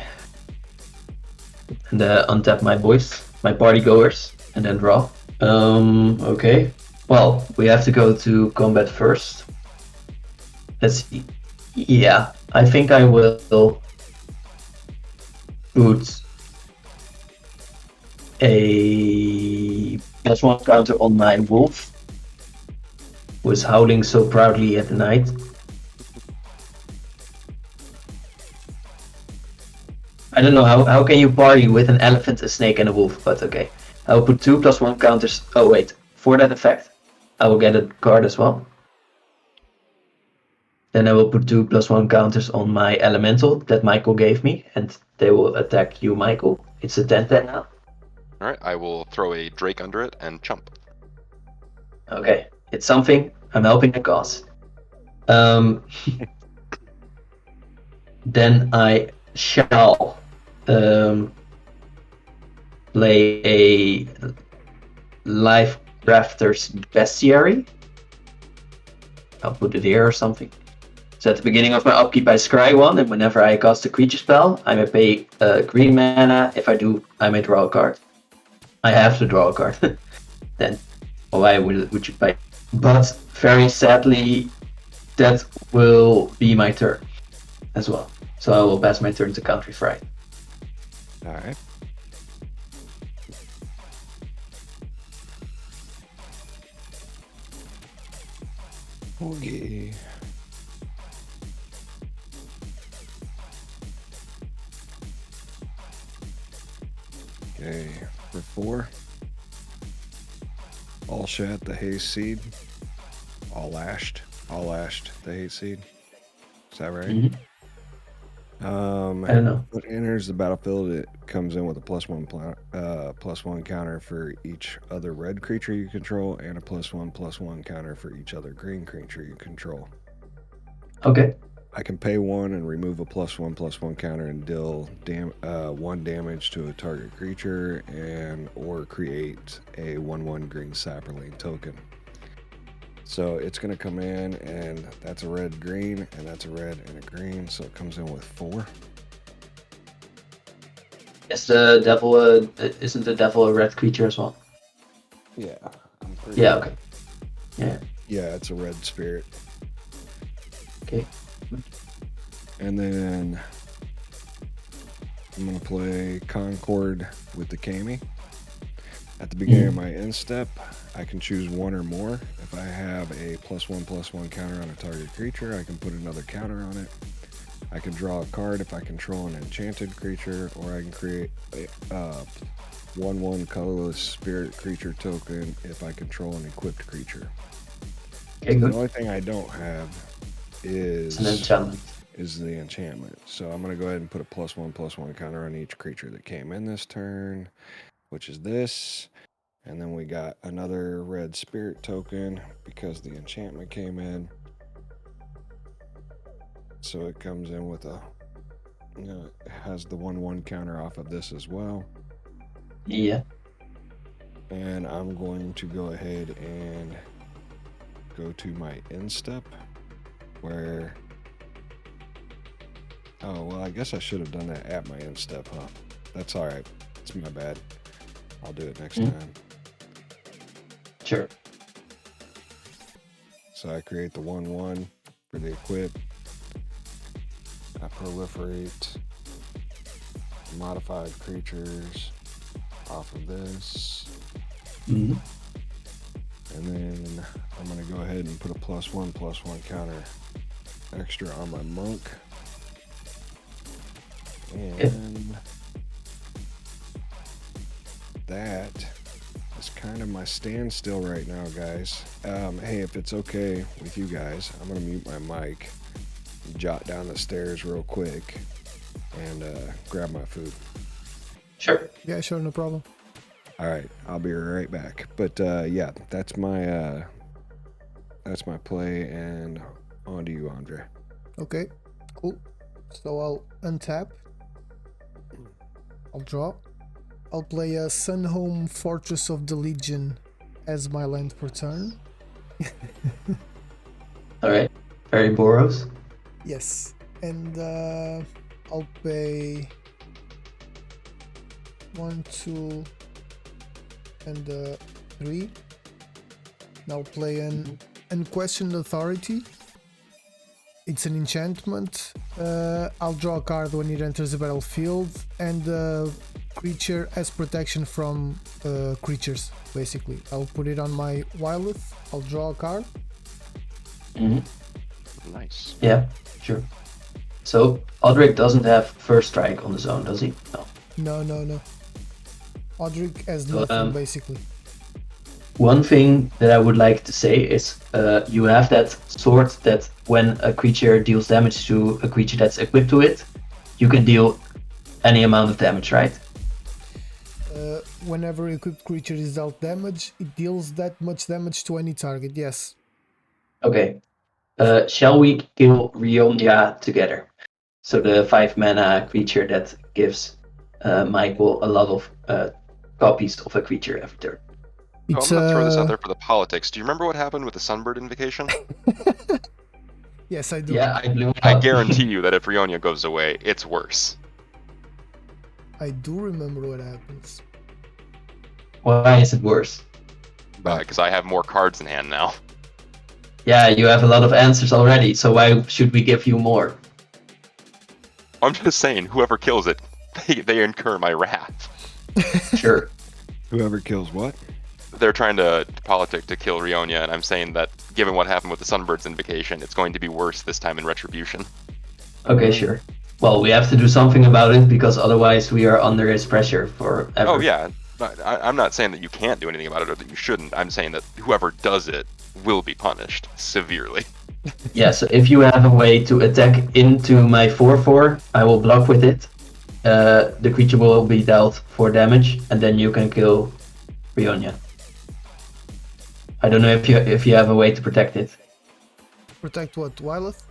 Speaker 1: And untap my boys, my party goers, and then draw. Okay. Well, we have to go to combat first. Let's see. Yeah, I think I will put a +1 counter on my wolf, who is howling so proudly at the night. I don't know, how can you party with an elephant, a snake, and a wolf, but okay. I will put 2 +1 counters. Oh wait, for that effect, I will get a card as well. Then I will put 2 +1 counters on my elemental that Maechael gave me, and they will attack you, Maechael. It's a 10/10 now.
Speaker 4: All right, I will throw a Drake under it and chump.
Speaker 1: Okay, it's something. I'm helping a cause. Then I shall play a Life Crafter's Bestiary. I'll put it here or something. So at the beginning of my upkeep, I scry 1, and whenever I cast a creature spell, I may pay green mana. If I do, I may draw a card. I have to draw a card. Then, why would you pay? But very sadly, that will be my turn as well. So I will pass my turn to CountryFried.
Speaker 2: All right. Okay. Okay, for 4. All Shat the Haze Seed. All lashed the Haze Seed. Is that right?
Speaker 1: Mhm. I don't know.
Speaker 2: When it enters the battlefield, it comes in with a +1 counter for each other red creature you control, and a +1/+1 counter for each other green creature you control.
Speaker 1: Okay.
Speaker 2: I can pay 1 and remove a +1/+1 counter and deal 1 damage to a target creature, or create a 1/1 green Saproling token. So it's going to come in, and that's a red green, and that's a red and a green, so it comes in with 4.
Speaker 1: Is the devil isn't the devil a red creature as well?
Speaker 2: Yeah, I'm pretty
Speaker 1: Yeah. Okay. Yeah.
Speaker 2: Yeah, it's a red spirit.
Speaker 1: Okay.
Speaker 2: And then I'm going to play Concord with the Kami. At the beginning of my end step, I can choose 1 or more. If I have a +1/+1 counter on a target creature, I can put another counter on it. I can draw a card if I control an enchanted creature, or I can create a 1/1 colorless spirit creature token if I control an equipped creature.
Speaker 1: Okay.
Speaker 2: The
Speaker 1: Good.
Speaker 2: only thing I don't have
Speaker 1: It's an
Speaker 2: is
Speaker 1: enchantment.
Speaker 2: the enchantment. So I'm going to go ahead and put a +1/+1 counter on each creature that came in this turn, which is this. And then we got another red spirit token because the enchantment came in. So it comes in with it has the 1/1 counter off of this as well.
Speaker 1: Yeah.
Speaker 2: And I'm going to go ahead and go to my end step where... Oh, well, I guess I should have done that at my end step, huh? That's all right. It's my bad. I'll do it next time.
Speaker 1: Sure.
Speaker 2: So I create the 1/1 for the equip. I proliferate modified creatures off of this.
Speaker 1: Mm-hmm.
Speaker 2: And then I'm going to go ahead and put a +1/+1 counter extra on my monk. And that is kind of my standstill right now, guys. Hey, if it's okay with you guys, I'm going to mute my mic, jot down the stairs real quick, and grab my food.
Speaker 1: Sure.
Speaker 3: Yeah, sure, no problem.
Speaker 2: All right, I'll be right back. But yeah, that's my play, and on to you, Andre.
Speaker 3: Okay, cool. So I'll untap. I'll draw. I'll play a Sunhome Fortress of the Legion as my land per turn.
Speaker 1: Alright. Very Boros.
Speaker 3: Yes. And I'll pay 1, 2, and 3. Now play an Unquestioned Authority. It's an enchantment. I'll draw a card when it enters the battlefield, and the creature has protection from creatures, basically. I'll put it on my Wyleth. I'll draw a card.
Speaker 1: Mm-hmm.
Speaker 4: Nice.
Speaker 1: Yeah, sure. So, Odric doesn't have first strike on his own, does he? No.
Speaker 3: No. Odric has nothing, basically.
Speaker 1: One thing that I would like to say is you have that sword that when a creature deals damage to a creature that's equipped to it, you can deal any amount of damage, right?
Speaker 3: Whenever an equipped creature is dealt damage, it deals that much damage to any target, yes.
Speaker 1: Okay. Shall we kill Riondia together? So the 5 mana creature that gives Maechael a lot of copies of a creature every turn.
Speaker 3: It's,
Speaker 4: I'm going to throw this out there for the politics. Do you remember what happened with the Sunbird Invocation?
Speaker 3: Yes, I do.
Speaker 1: Yeah, I blew it
Speaker 4: I
Speaker 1: up.
Speaker 4: guarantee you that if Rionia goes away, it's worse.
Speaker 3: I do remember what happens.
Speaker 1: Why is it worse?
Speaker 4: Because I have more cards in hand now.
Speaker 1: Yeah, you have a lot of answers already, so why should we give you more?
Speaker 4: I'm just saying, whoever kills it, they incur my wrath.
Speaker 1: Sure.
Speaker 2: Whoever kills what?
Speaker 4: They're trying to politic to kill Rionia, and I'm saying that given what happened with the Sunbird's invocation, it's going to be worse this time in Retribution.
Speaker 1: Okay, sure. Well, we have to do something about it because otherwise we are under his pressure forever.
Speaker 4: Oh yeah, I'm not saying that you can't do anything about it or that you shouldn't. I'm saying that whoever does it will be punished severely.
Speaker 1: Yeah, so if you have a way to attack into my 4/4, I will block with it. The creature will be dealt 4 damage, and then you can kill Rionia. I don't know if you have a way to protect it.
Speaker 3: Protect what? Wyleth?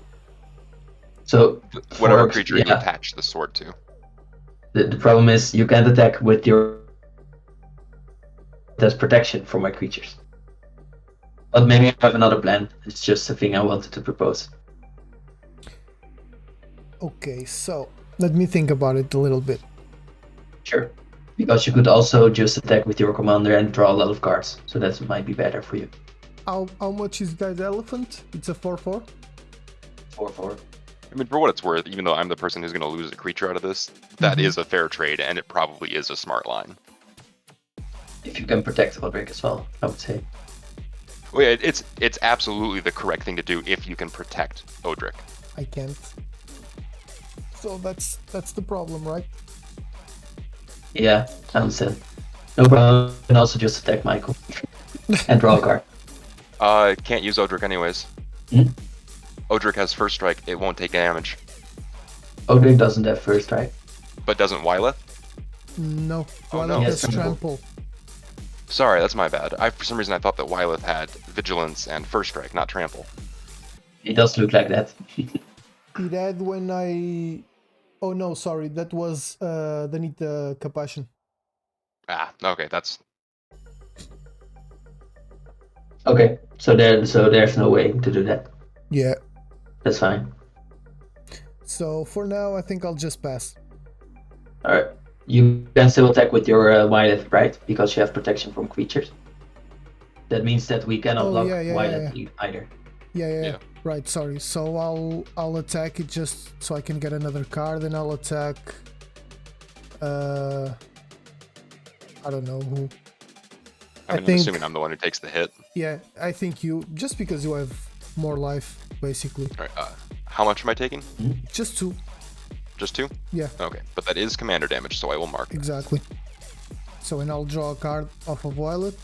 Speaker 1: So
Speaker 4: Whatever
Speaker 1: for-
Speaker 4: creature you
Speaker 1: yeah,
Speaker 4: attach the sword to.
Speaker 1: the problem is you can't attack with your. There's protection for my creatures. But maybe I have another plan. It's just a thing I wanted to propose.
Speaker 3: Okay, so let me think about it a little bit.
Speaker 1: Sure. Because you could also just attack with your commander and draw a lot of cards. So that might be better for you.
Speaker 3: How much is Guy's Elephant? It's a 4/4?
Speaker 1: 4/4.
Speaker 4: I mean, for what it's worth, even though I'm the person who's going to lose a creature out of this, that is a fair trade, and it probably is a smart line.
Speaker 1: If you can protect Roderick as well, I would say.
Speaker 4: Well, yeah, it's absolutely the correct thing to do if you can protect Odric.
Speaker 3: I can't. So that's the problem, right?
Speaker 1: Yeah, I understand. No problem. You can also just attack Michael. And draw a card.
Speaker 4: Can't use Odric anyways.
Speaker 1: Hmm?
Speaker 4: Odric has first strike, it won't take damage.
Speaker 1: Roderick doesn't have first strike.
Speaker 4: But doesn't Wyleth?
Speaker 3: No.
Speaker 4: Oh,
Speaker 3: Wyleth
Speaker 4: no.
Speaker 3: has
Speaker 1: Yes,
Speaker 3: trample.
Speaker 4: Sorry, that's my bad. For some reason I thought that Wyleth had vigilance and first strike, not trample.
Speaker 1: It does look like that.
Speaker 3: It had when I... Oh no, sorry, that was the Nita Compassion.
Speaker 4: Ah, okay, that's...
Speaker 1: Okay, so there's no way to do that.
Speaker 3: Yeah.
Speaker 1: That's fine.
Speaker 3: So for now, I think I'll just pass.
Speaker 1: Alright. You can still attack with your Wyleth, right? Because you have protection from creatures. That means that we cannot block Wyleth either.
Speaker 3: Yeah. Right, sorry. So I'll attack it just so I can get another card, and I'll attack... I don't know who.
Speaker 4: I'm assuming I'm the one who takes the hit.
Speaker 3: Yeah, I think you, just because you have more life, basically.
Speaker 4: Alright, how much am I taking?
Speaker 3: Just 2.
Speaker 4: Just 2?
Speaker 3: Yeah.
Speaker 4: Okay, but that is commander damage, so I will mark that.
Speaker 3: Exactly. So, and I'll draw a card off of Violet.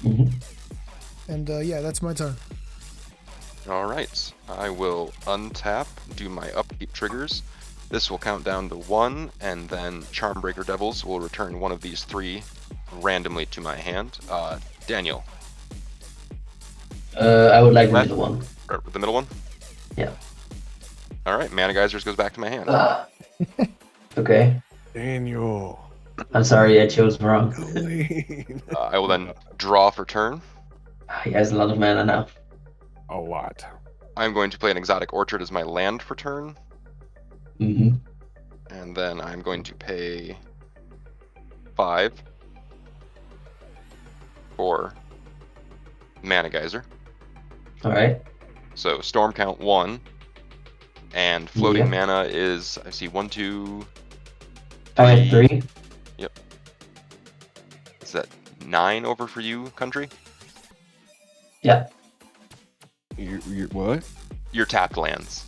Speaker 3: And yeah, that's my turn.
Speaker 4: Alright, I will untap, do my upkeep triggers. This will count down to 1, and then Charmbreaker Devils will return one of these 3 randomly to my hand. Daniel.
Speaker 1: I would like the
Speaker 4: Left.
Speaker 1: middle one.
Speaker 4: Or the middle one?
Speaker 1: Yeah.
Speaker 4: Alright, Mana Geysers goes back to my hand.
Speaker 1: Okay.
Speaker 2: Daniel.
Speaker 1: I'm sorry, I chose wrong.
Speaker 4: I will then draw for turn.
Speaker 1: He has a lot of mana now.
Speaker 2: A lot.
Speaker 4: I'm going to play an Exotic Orchard as my land for turn.
Speaker 1: Mm-hmm.
Speaker 4: And then I'm going to pay 5 for Mana Geyser.
Speaker 1: Alright.
Speaker 4: So Storm count 1. And floating
Speaker 1: Yeah.
Speaker 4: mana is, I see 1, 2,
Speaker 1: I have 3.
Speaker 4: Yep. Is that 9 over for you, Country?
Speaker 1: Yeah.
Speaker 2: You what?
Speaker 4: Your tapped lands.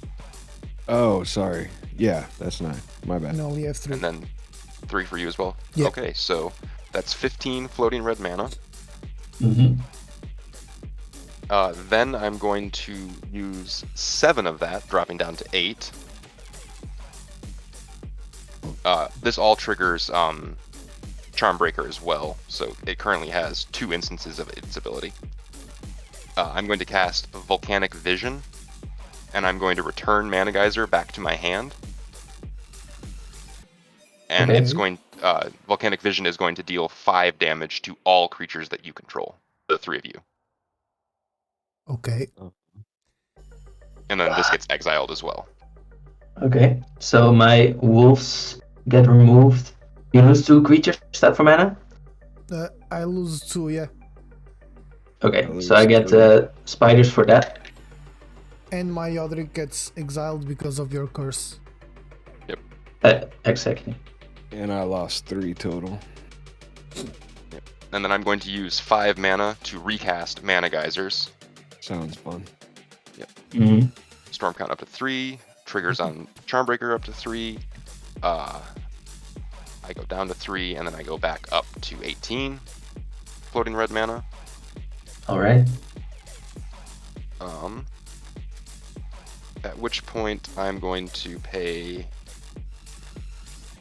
Speaker 2: Oh, sorry. Yeah, that's 9. My bad.
Speaker 3: No, we have 3.
Speaker 4: And then 3 for you as well?
Speaker 3: Yeah.
Speaker 4: Okay, so that's 15 floating red mana.
Speaker 1: Mm-hmm.
Speaker 4: Then I'm going to use 7 of that, dropping down to 8. This all triggers Charmbreaker as well, so it currently has 2 instances of its ability. I'm going to cast Volcanic Vision, and I'm going to return Mana Geyser back to my hand. And
Speaker 1: Okay.
Speaker 4: it's going. Volcanic Vision is going to deal 5 damage to all creatures that you control, the 3 of you.
Speaker 3: Okay.
Speaker 4: and then this gets exiled as well.
Speaker 1: Okay, so my wolves get removed. You lose 2 creatures. Is that for mana?
Speaker 3: I lose 2, yeah.
Speaker 1: Okay,
Speaker 2: I
Speaker 1: so I
Speaker 2: lose
Speaker 1: get
Speaker 2: 3.
Speaker 1: spiders for that.
Speaker 3: And my Yodric gets exiled because of your curse.
Speaker 1: Exactly.
Speaker 2: And I lost 3 total.
Speaker 4: And then I'm going to use 5 mana to recast Mana Geysers.
Speaker 2: Sounds fun.
Speaker 1: Mm-hmm.
Speaker 4: Storm count up to 3. Triggers on Charmbreaker up to 3. I go down to 3, and then I go back up to 18. Floating red mana.
Speaker 1: All right.
Speaker 4: At which point I'm going to pay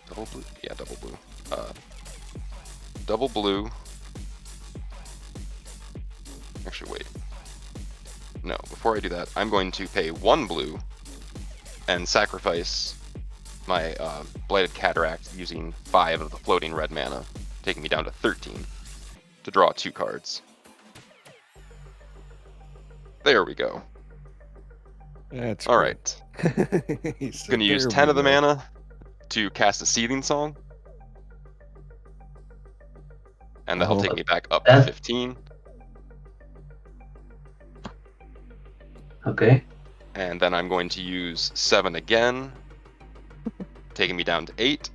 Speaker 4: double blue. Yeah, double blue. Double blue. Actually, wait. No, before I do that, I'm going to pay 1 blue and sacrifice my Blighted Cataract using 5 of the floating red mana, taking me down to 13 to draw 2 cards. There we go.
Speaker 2: That's
Speaker 4: All
Speaker 2: great.
Speaker 4: right.
Speaker 2: He said,
Speaker 4: Going to use
Speaker 2: "There
Speaker 4: 10
Speaker 2: we
Speaker 4: of the
Speaker 2: go."
Speaker 4: mana to cast a Seething Song. And that'll take me back up to 15.
Speaker 1: Okay.
Speaker 4: And then I'm going to use 7 again, taking me down to 8.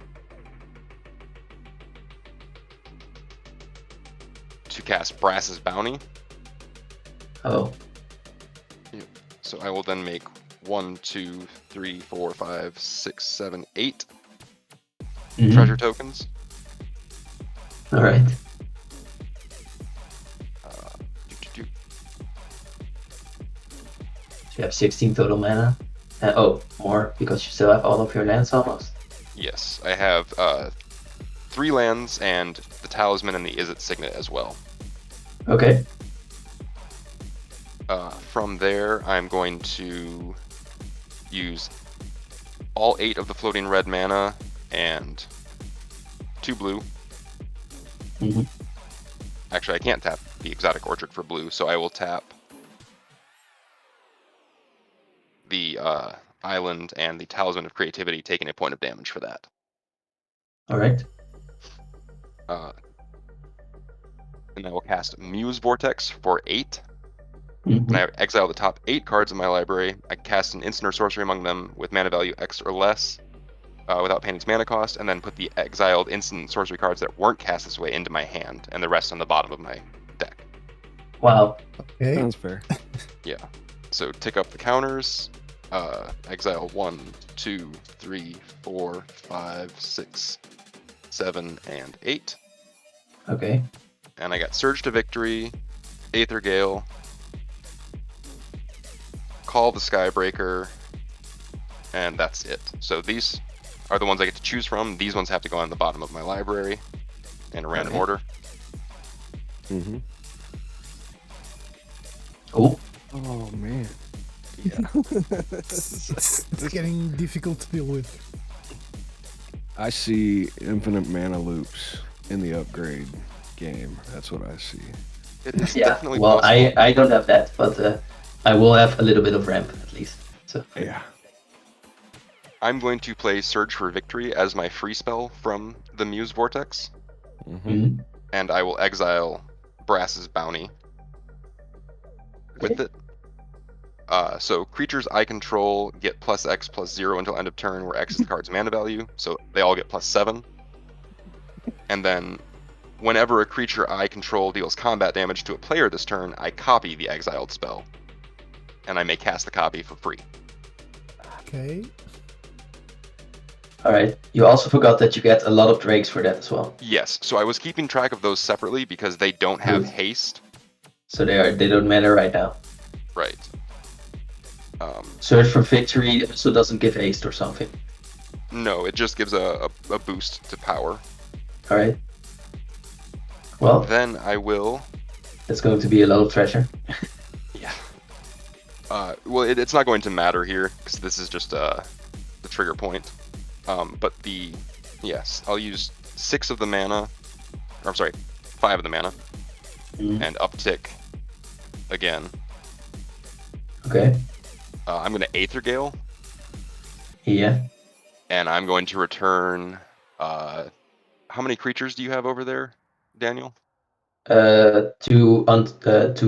Speaker 4: To cast Brass's Bounty.
Speaker 1: Oh.
Speaker 4: So I will then make 1, 2, 3, 4, 5, 6, 7, 8
Speaker 1: Mhm.
Speaker 4: treasure tokens.
Speaker 1: All right.
Speaker 4: Do.
Speaker 1: You have 16 total mana. Oh, more because you still have all of your lands almost.
Speaker 4: Yes, I have 3 lands and the Talisman and the Izzet Signet as well.
Speaker 1: Okay.
Speaker 4: From there, I'm going to use all 8 of the floating red mana and 2 blue.
Speaker 1: Mm-hmm.
Speaker 4: Actually, I can't tap the Exotic Orchard for blue, so I will tap the Island and the Talisman of Creativity, taking a point of damage for that.
Speaker 1: All right.
Speaker 4: And I will cast Muse Vortex for 8.
Speaker 1: Mm-hmm.
Speaker 4: When I exile the top 8 cards of my library, I cast an instant or sorcery among them with mana value X or less without paying its mana cost, and then put the exiled instant and sorcery cards that weren't cast this way into my hand, and the rest on the bottom of my deck.
Speaker 1: Wow.
Speaker 3: Okay.
Speaker 2: Sounds fair.
Speaker 4: Yeah. So tick up the counters. Exile 1, 2, 3, 4, 5, 6, 7, and 8.
Speaker 1: Okay.
Speaker 4: And I got Surge to Victory, Aether Gale, Call the Skybreaker, and that's it. So these are the ones I get to choose from. These ones have to go on the bottom of my library in a random
Speaker 1: Okay.
Speaker 4: order.
Speaker 2: Mm-hmm.
Speaker 1: Cool.
Speaker 2: Oh man.
Speaker 3: It's getting difficult to deal with.
Speaker 2: I see infinite mana loops in the upgrade game. That's what I see.
Speaker 4: It is
Speaker 1: Yeah.
Speaker 4: definitely
Speaker 1: Well,
Speaker 4: possible.
Speaker 1: I don't have that, but I will have a little bit of ramp at least. So.
Speaker 2: Yeah.
Speaker 4: I'm going to play Surge for Victory as my free spell from the Muse Vortex,
Speaker 2: Mm-hmm.
Speaker 1: Mhm.
Speaker 4: and I will exile Brass's Bounty with it. So creatures I control get +X +0 until end of turn, where X is the card's mana value, so they all get +7. And then whenever a creature I control deals combat damage to a player this turn, I copy the exiled spell, and I may cast the copy for free.
Speaker 3: Okay.
Speaker 1: All right. You also forgot that you get a lot of drakes for that as well.
Speaker 4: Yes, so I was keeping track of those separately because they don't have
Speaker 1: Good.
Speaker 4: haste.
Speaker 1: So they don't matter right now.
Speaker 4: Right.
Speaker 1: Search for Victory also doesn't give haste or something.
Speaker 4: No, it just gives a boost to power.
Speaker 1: All right. Well,
Speaker 4: Then I will...
Speaker 1: that's going to be a lot of treasure.
Speaker 4: Yeah. Well, it's not going to matter here, because this is just the trigger point. But yes, I'll use 6 of the mana, or I'm sorry, 5 of the mana,
Speaker 1: Mhm.
Speaker 4: and uptick again.
Speaker 1: Okay.
Speaker 4: I'm going to Aether Gale,
Speaker 1: Yeah.
Speaker 4: and I'm going to return. How many creatures do you have over there, Daniel?
Speaker 1: Two untapped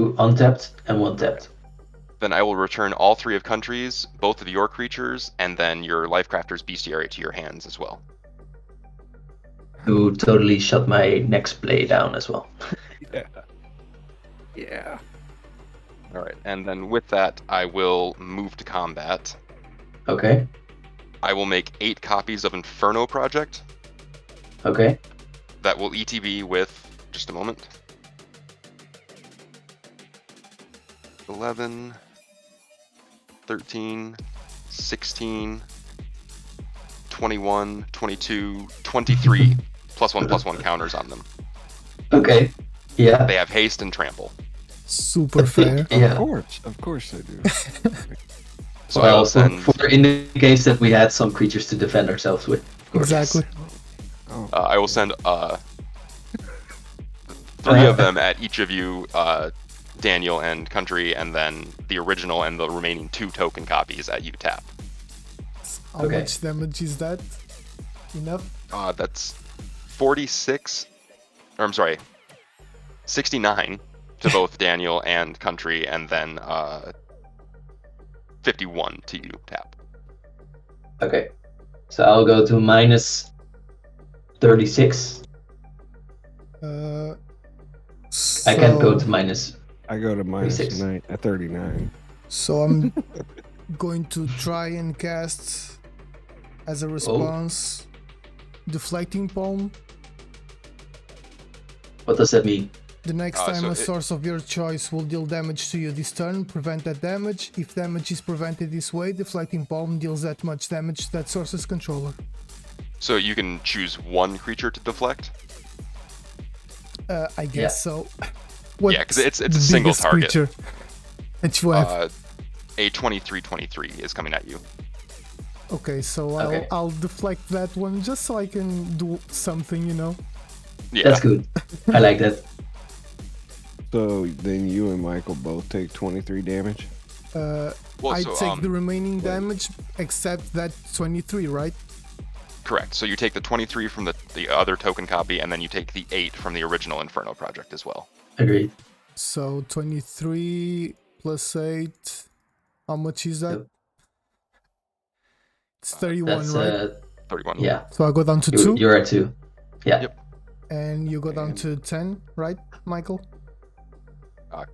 Speaker 1: and one tapped.
Speaker 4: Then I will return all 3 of Country's, both of your creatures, and then your Lifecrafter's Bestiary to your hands as well.
Speaker 1: To totally shut my next play down as well.
Speaker 2: Yeah. Yeah.
Speaker 4: All right, and then with that, I will move to combat.
Speaker 1: Okay.
Speaker 4: I will make 8 copies of Inferno Project.
Speaker 1: Okay.
Speaker 4: That will ETB with, just a moment, 11, 13, 16, 21, 22, 23, +1/+1 counters on them.
Speaker 1: Okay. Yeah.
Speaker 4: They have haste and trample.
Speaker 3: Super fair.
Speaker 1: Yeah.
Speaker 2: Of course they do.
Speaker 4: So I will send.
Speaker 1: for in the case that we had some creatures to defend ourselves with. Of course.
Speaker 3: Exactly.
Speaker 2: Oh,
Speaker 4: I will send 3 of them at each of you, Daniel and Country, and then the original and the remaining 2 token copies at you tap.
Speaker 3: How
Speaker 1: Okay.
Speaker 3: much damage is that? Enough?
Speaker 4: That's 46. Or I'm sorry, 69 to both Daniel and Country, and then 51 to you tap.
Speaker 1: Okay. So I'll go to minus 36. I can't go to minus.
Speaker 2: I go to minus
Speaker 1: 36.
Speaker 2: 39.
Speaker 3: So I'm going to try and cast as a response Deflecting Palm.
Speaker 1: What does that mean?
Speaker 3: The next time
Speaker 4: so
Speaker 3: a
Speaker 4: it-
Speaker 3: source of your choice will deal damage to you this turn, prevent that damage. If damage is prevented this way, Deflecting Palm deals that much damage to that source's controller.
Speaker 4: So you can choose 1 creature to deflect.
Speaker 3: I guess so. What's
Speaker 4: Yeah, 'cause it's a
Speaker 3: the
Speaker 4: single
Speaker 3: biggest
Speaker 4: target.
Speaker 3: creature that you have?
Speaker 4: A 23/23 is coming at you.
Speaker 3: Okay, so
Speaker 1: Okay.
Speaker 3: I'll deflect that one just so I can do something, you know.
Speaker 4: Yeah.
Speaker 1: That's good. I like that.
Speaker 2: So then you and Michael both take 23 damage?
Speaker 4: Well,
Speaker 3: I
Speaker 4: so,
Speaker 3: take the remaining damage except that 23, right?
Speaker 4: correct. So you take the 23 from the other token copy, and then you take the 8 from the original Inferno Project as well.
Speaker 1: Agreed.
Speaker 3: So 23 plus 8. How much is that?
Speaker 1: Yep.
Speaker 3: It's 31,
Speaker 1: That's
Speaker 3: right?
Speaker 4: 31.
Speaker 1: yeah.
Speaker 3: So I go down to 2,
Speaker 1: You're at 2. Yeah.
Speaker 4: Yep.
Speaker 3: and you go down to 10, right, Michael?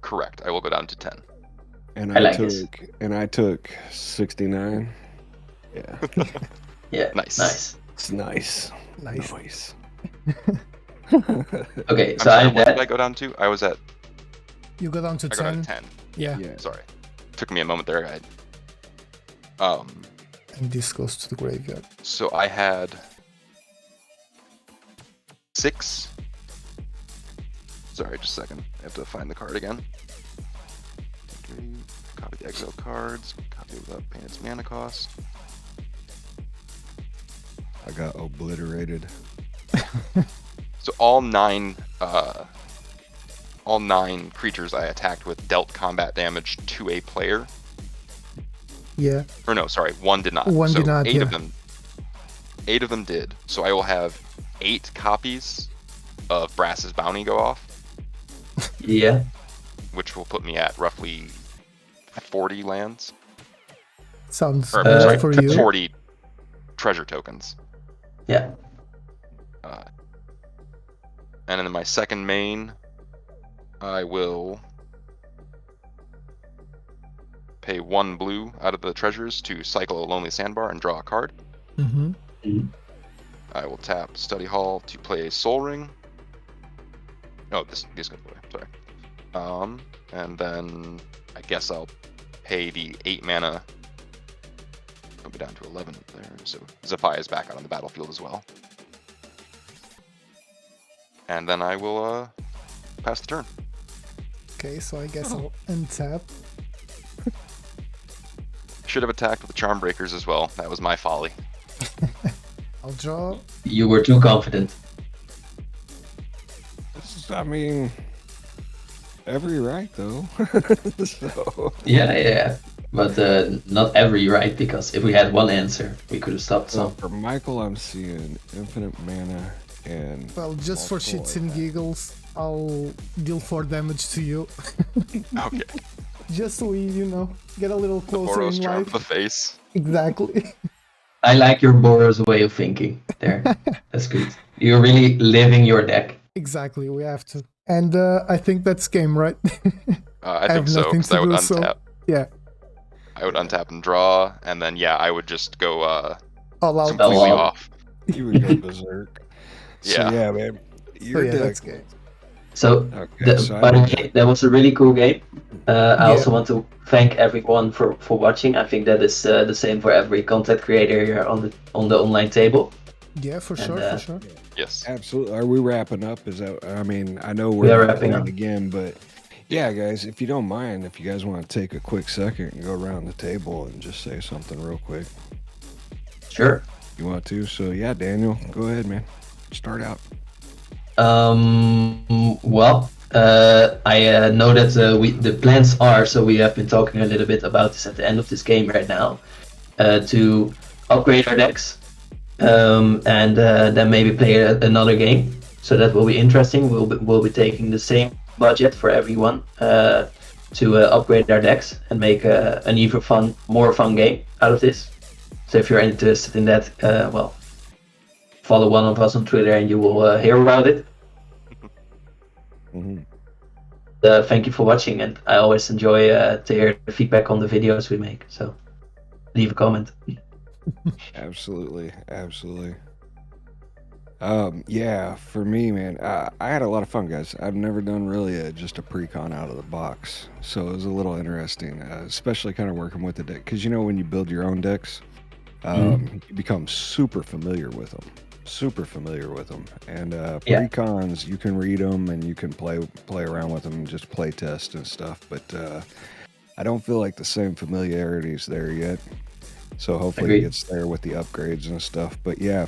Speaker 4: Correct. I will go down to 10.
Speaker 2: And
Speaker 1: I like this.
Speaker 2: I took 69. Yeah.
Speaker 1: Yeah.
Speaker 4: Nice.
Speaker 1: Nice.
Speaker 2: It's nice.
Speaker 3: Nice.
Speaker 2: Nice.
Speaker 1: Okay.
Speaker 4: I'm
Speaker 1: So
Speaker 4: sorry,
Speaker 1: I'm
Speaker 4: what did I
Speaker 1: that.
Speaker 4: go down to? I
Speaker 3: You go down to
Speaker 4: go down
Speaker 3: 10.
Speaker 4: to 10.
Speaker 3: Yeah.
Speaker 2: Yeah.
Speaker 4: Sorry. Took me a moment there.
Speaker 3: And this goes to the graveyard.
Speaker 4: So I had 6. Sorry, just a second. I have to find the card again. Copy the exile cards. Copy without paying its mana cost.
Speaker 2: I got obliterated.
Speaker 4: So all 9 creatures I attacked with dealt combat damage to a player.
Speaker 3: Yeah.
Speaker 4: Or no, sorry, 1 did not.
Speaker 3: One
Speaker 4: so
Speaker 3: did not,
Speaker 4: 8
Speaker 3: yeah.
Speaker 4: of them. 8 of them did. So I will have 8 copies of Brass's Bounty go off,
Speaker 1: Yeah.
Speaker 4: which will put me at roughly 40 lands.
Speaker 3: Sounds
Speaker 4: Or
Speaker 3: good
Speaker 4: sorry,
Speaker 3: for you.
Speaker 4: 40 treasure tokens.
Speaker 1: Yeah.
Speaker 4: And in my second main, I will pay 1 blue out of the treasures to cycle a Lonely Sandbar and draw a card.
Speaker 3: Mm-hmm.
Speaker 4: I will tap Study Hall to play a Soul Ring. Oh, these go away. Sorry. And then I guess I'll pay the 8 mana. I'll be down to 11 there. So Zephyr is back out on the battlefield as well. And then I will pass the turn.
Speaker 3: Okay, so I guess I'll untap.
Speaker 4: Should have attacked with the Charm Breakers as well. That was my folly.
Speaker 3: I'll draw.
Speaker 1: You were too confident.
Speaker 2: I mean, every right though. So
Speaker 1: Yeah. but not every, right? Because if we had one answer, we could have stopped
Speaker 2: So
Speaker 1: some.
Speaker 2: for Michael, I'm seeing infinite mana and.
Speaker 3: Well, just for
Speaker 2: multiple
Speaker 3: shits and
Speaker 2: attack.
Speaker 3: giggles, I'll deal 4 damage to you.
Speaker 4: Okay.
Speaker 3: Just so we, get a little closer
Speaker 4: Boros
Speaker 3: in
Speaker 4: charm
Speaker 3: life.
Speaker 4: to the face.
Speaker 3: Exactly.
Speaker 1: I like your Boros way of thinking there. That's good. You're really living your deck.
Speaker 3: Exactly, we have to. And I think that's game, right?
Speaker 4: I
Speaker 3: I have
Speaker 4: think so,
Speaker 3: nothing
Speaker 4: because I
Speaker 3: to
Speaker 4: would
Speaker 3: do,
Speaker 4: untap.
Speaker 3: so yeah,
Speaker 4: I would untap and draw, and then yeah, I would just go
Speaker 3: all out.
Speaker 4: completely
Speaker 1: out.
Speaker 4: off.
Speaker 2: You would go berserk. So
Speaker 4: Yeah.
Speaker 2: yeah, man. Your
Speaker 3: yeah,
Speaker 2: deck.
Speaker 3: that's game.
Speaker 1: So,
Speaker 2: Okay, so
Speaker 1: by the
Speaker 2: I
Speaker 1: way, that was a really cool game. I
Speaker 3: Yeah.
Speaker 1: also want to thank everyone for watching. I think that is the same for every content creator here on the online table.
Speaker 3: Yeah, for
Speaker 1: And,
Speaker 3: sure, for sure.
Speaker 4: Yes.
Speaker 2: absolutely. Are we wrapping up? Is that? I mean, I know
Speaker 1: We are
Speaker 2: we're
Speaker 1: wrapping
Speaker 2: playing
Speaker 1: up.
Speaker 2: again, but yeah, guys, if you don't mind, if you guys want to take a quick second and go around the table and just say something real quick,
Speaker 1: Sure.
Speaker 2: you want to? So yeah, Daniel, go ahead, man. Start out.
Speaker 1: Well, I know that the plans are, so we have been talking a little bit about this at the end of this game right now, to upgrade our decks, and then maybe play another game. So that will be interesting. We'll be taking the same budget for everyone to upgrade our decks and make an even more fun game out of this. So if you're interested in that, well, follow one of us on Twitter and you will hear about it.
Speaker 2: Mm-hmm.
Speaker 1: Thank you for watching, and I always enjoy to hear the feedback on the videos we make. So leave a comment.
Speaker 2: Absolutely, absolutely. Yeah, for me, man, I had a lot of fun, guys. I've never done really just a pre-con out of the box, so it was a little interesting, especially kind of working with the deck, because when you build your own decks, you become super familiar with them, and
Speaker 1: Yeah.
Speaker 2: pre-cons, you can read them and you can play around with them and just play test and stuff, but I don't feel like the same familiarity is there yet. So hopefully
Speaker 1: Agreed.
Speaker 2: it gets there with the upgrades and stuff. But yeah,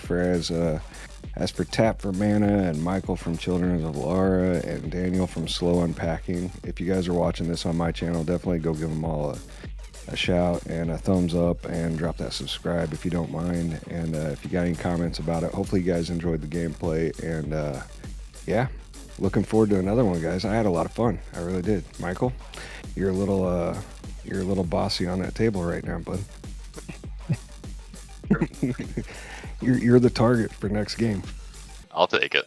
Speaker 2: as for Tap for Mana and Michael from Children of Lara and Daniel from SlowUnpacking, if you guys are watching this on my channel, definitely go give them all a shout and a thumbs up and drop that subscribe if you don't mind. And if you got any comments about it, hopefully you guys enjoyed the gameplay. And yeah, looking forward to another one, guys. I had a lot of fun. I really did. Michael, you're a little bossy on that table right now, bud. You're the target for next game.
Speaker 4: I'll take it.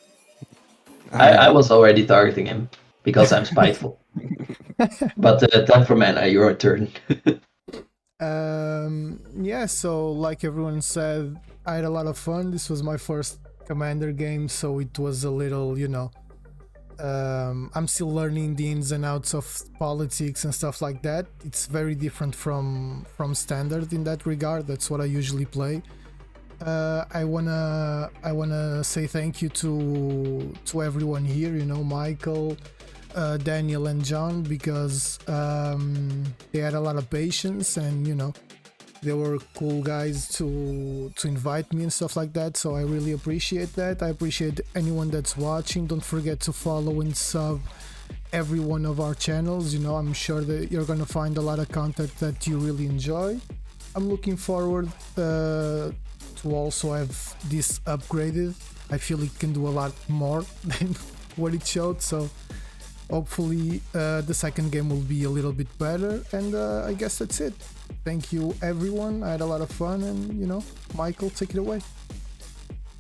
Speaker 1: I was already targeting him because I'm spiteful. But Tap for Mana, your turn.
Speaker 3: Yeah, so like everyone said, I had a lot of fun. This was my first Commander game, so it was a little, I'm still learning the ins and outs of politics and stuff like that. It's very different from Standard in that regard. That's what I usually play. I wanna say thank you to everyone here, Michael, Daniel and John, because they had a lot of patience and they were cool guys to invite me and stuff like that, so I really appreciate that. I appreciate anyone that's watching. Don't forget to follow and sub every one of our channels. I'm sure that you're gonna find a lot of content that you really enjoy. I'm looking forward to also have this upgraded. I feel it can do a lot more than what it showed, so hopefully the second game will be a little bit better, and I guess that's it. Thank you everyone, I had a lot of fun, and Michael, take it away.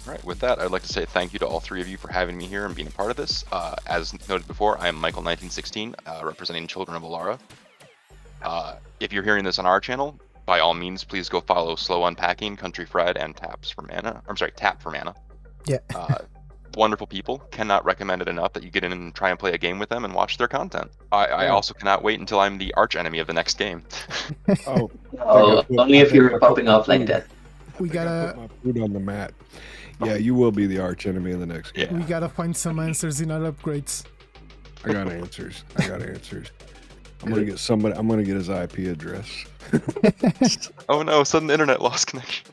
Speaker 4: All right, with that, I'd like to say thank you to all three of you for having me here and being a part of this. As noted before, I am Maechael1916, representing Children of Alara. If you're hearing this on our channel, by all means, please go follow SlowUnpacking, CountryFried, and Tap for Mana.
Speaker 3: Yeah.
Speaker 4: Wonderful people. Cannot recommend it enough that you get in and try and play a game with them and watch their content. I also cannot wait until I'm the arch enemy of the next game.
Speaker 2: Oh,
Speaker 1: Only if you're popping off like that.
Speaker 3: We gotta
Speaker 2: put my food on the mat. Yeah, you will be the arch enemy in the next game.
Speaker 4: Yeah.
Speaker 3: we gotta find some answers in our upgrades.
Speaker 2: I got answers. I'm gonna get his IP address.
Speaker 4: Oh no, sudden internet lost connection.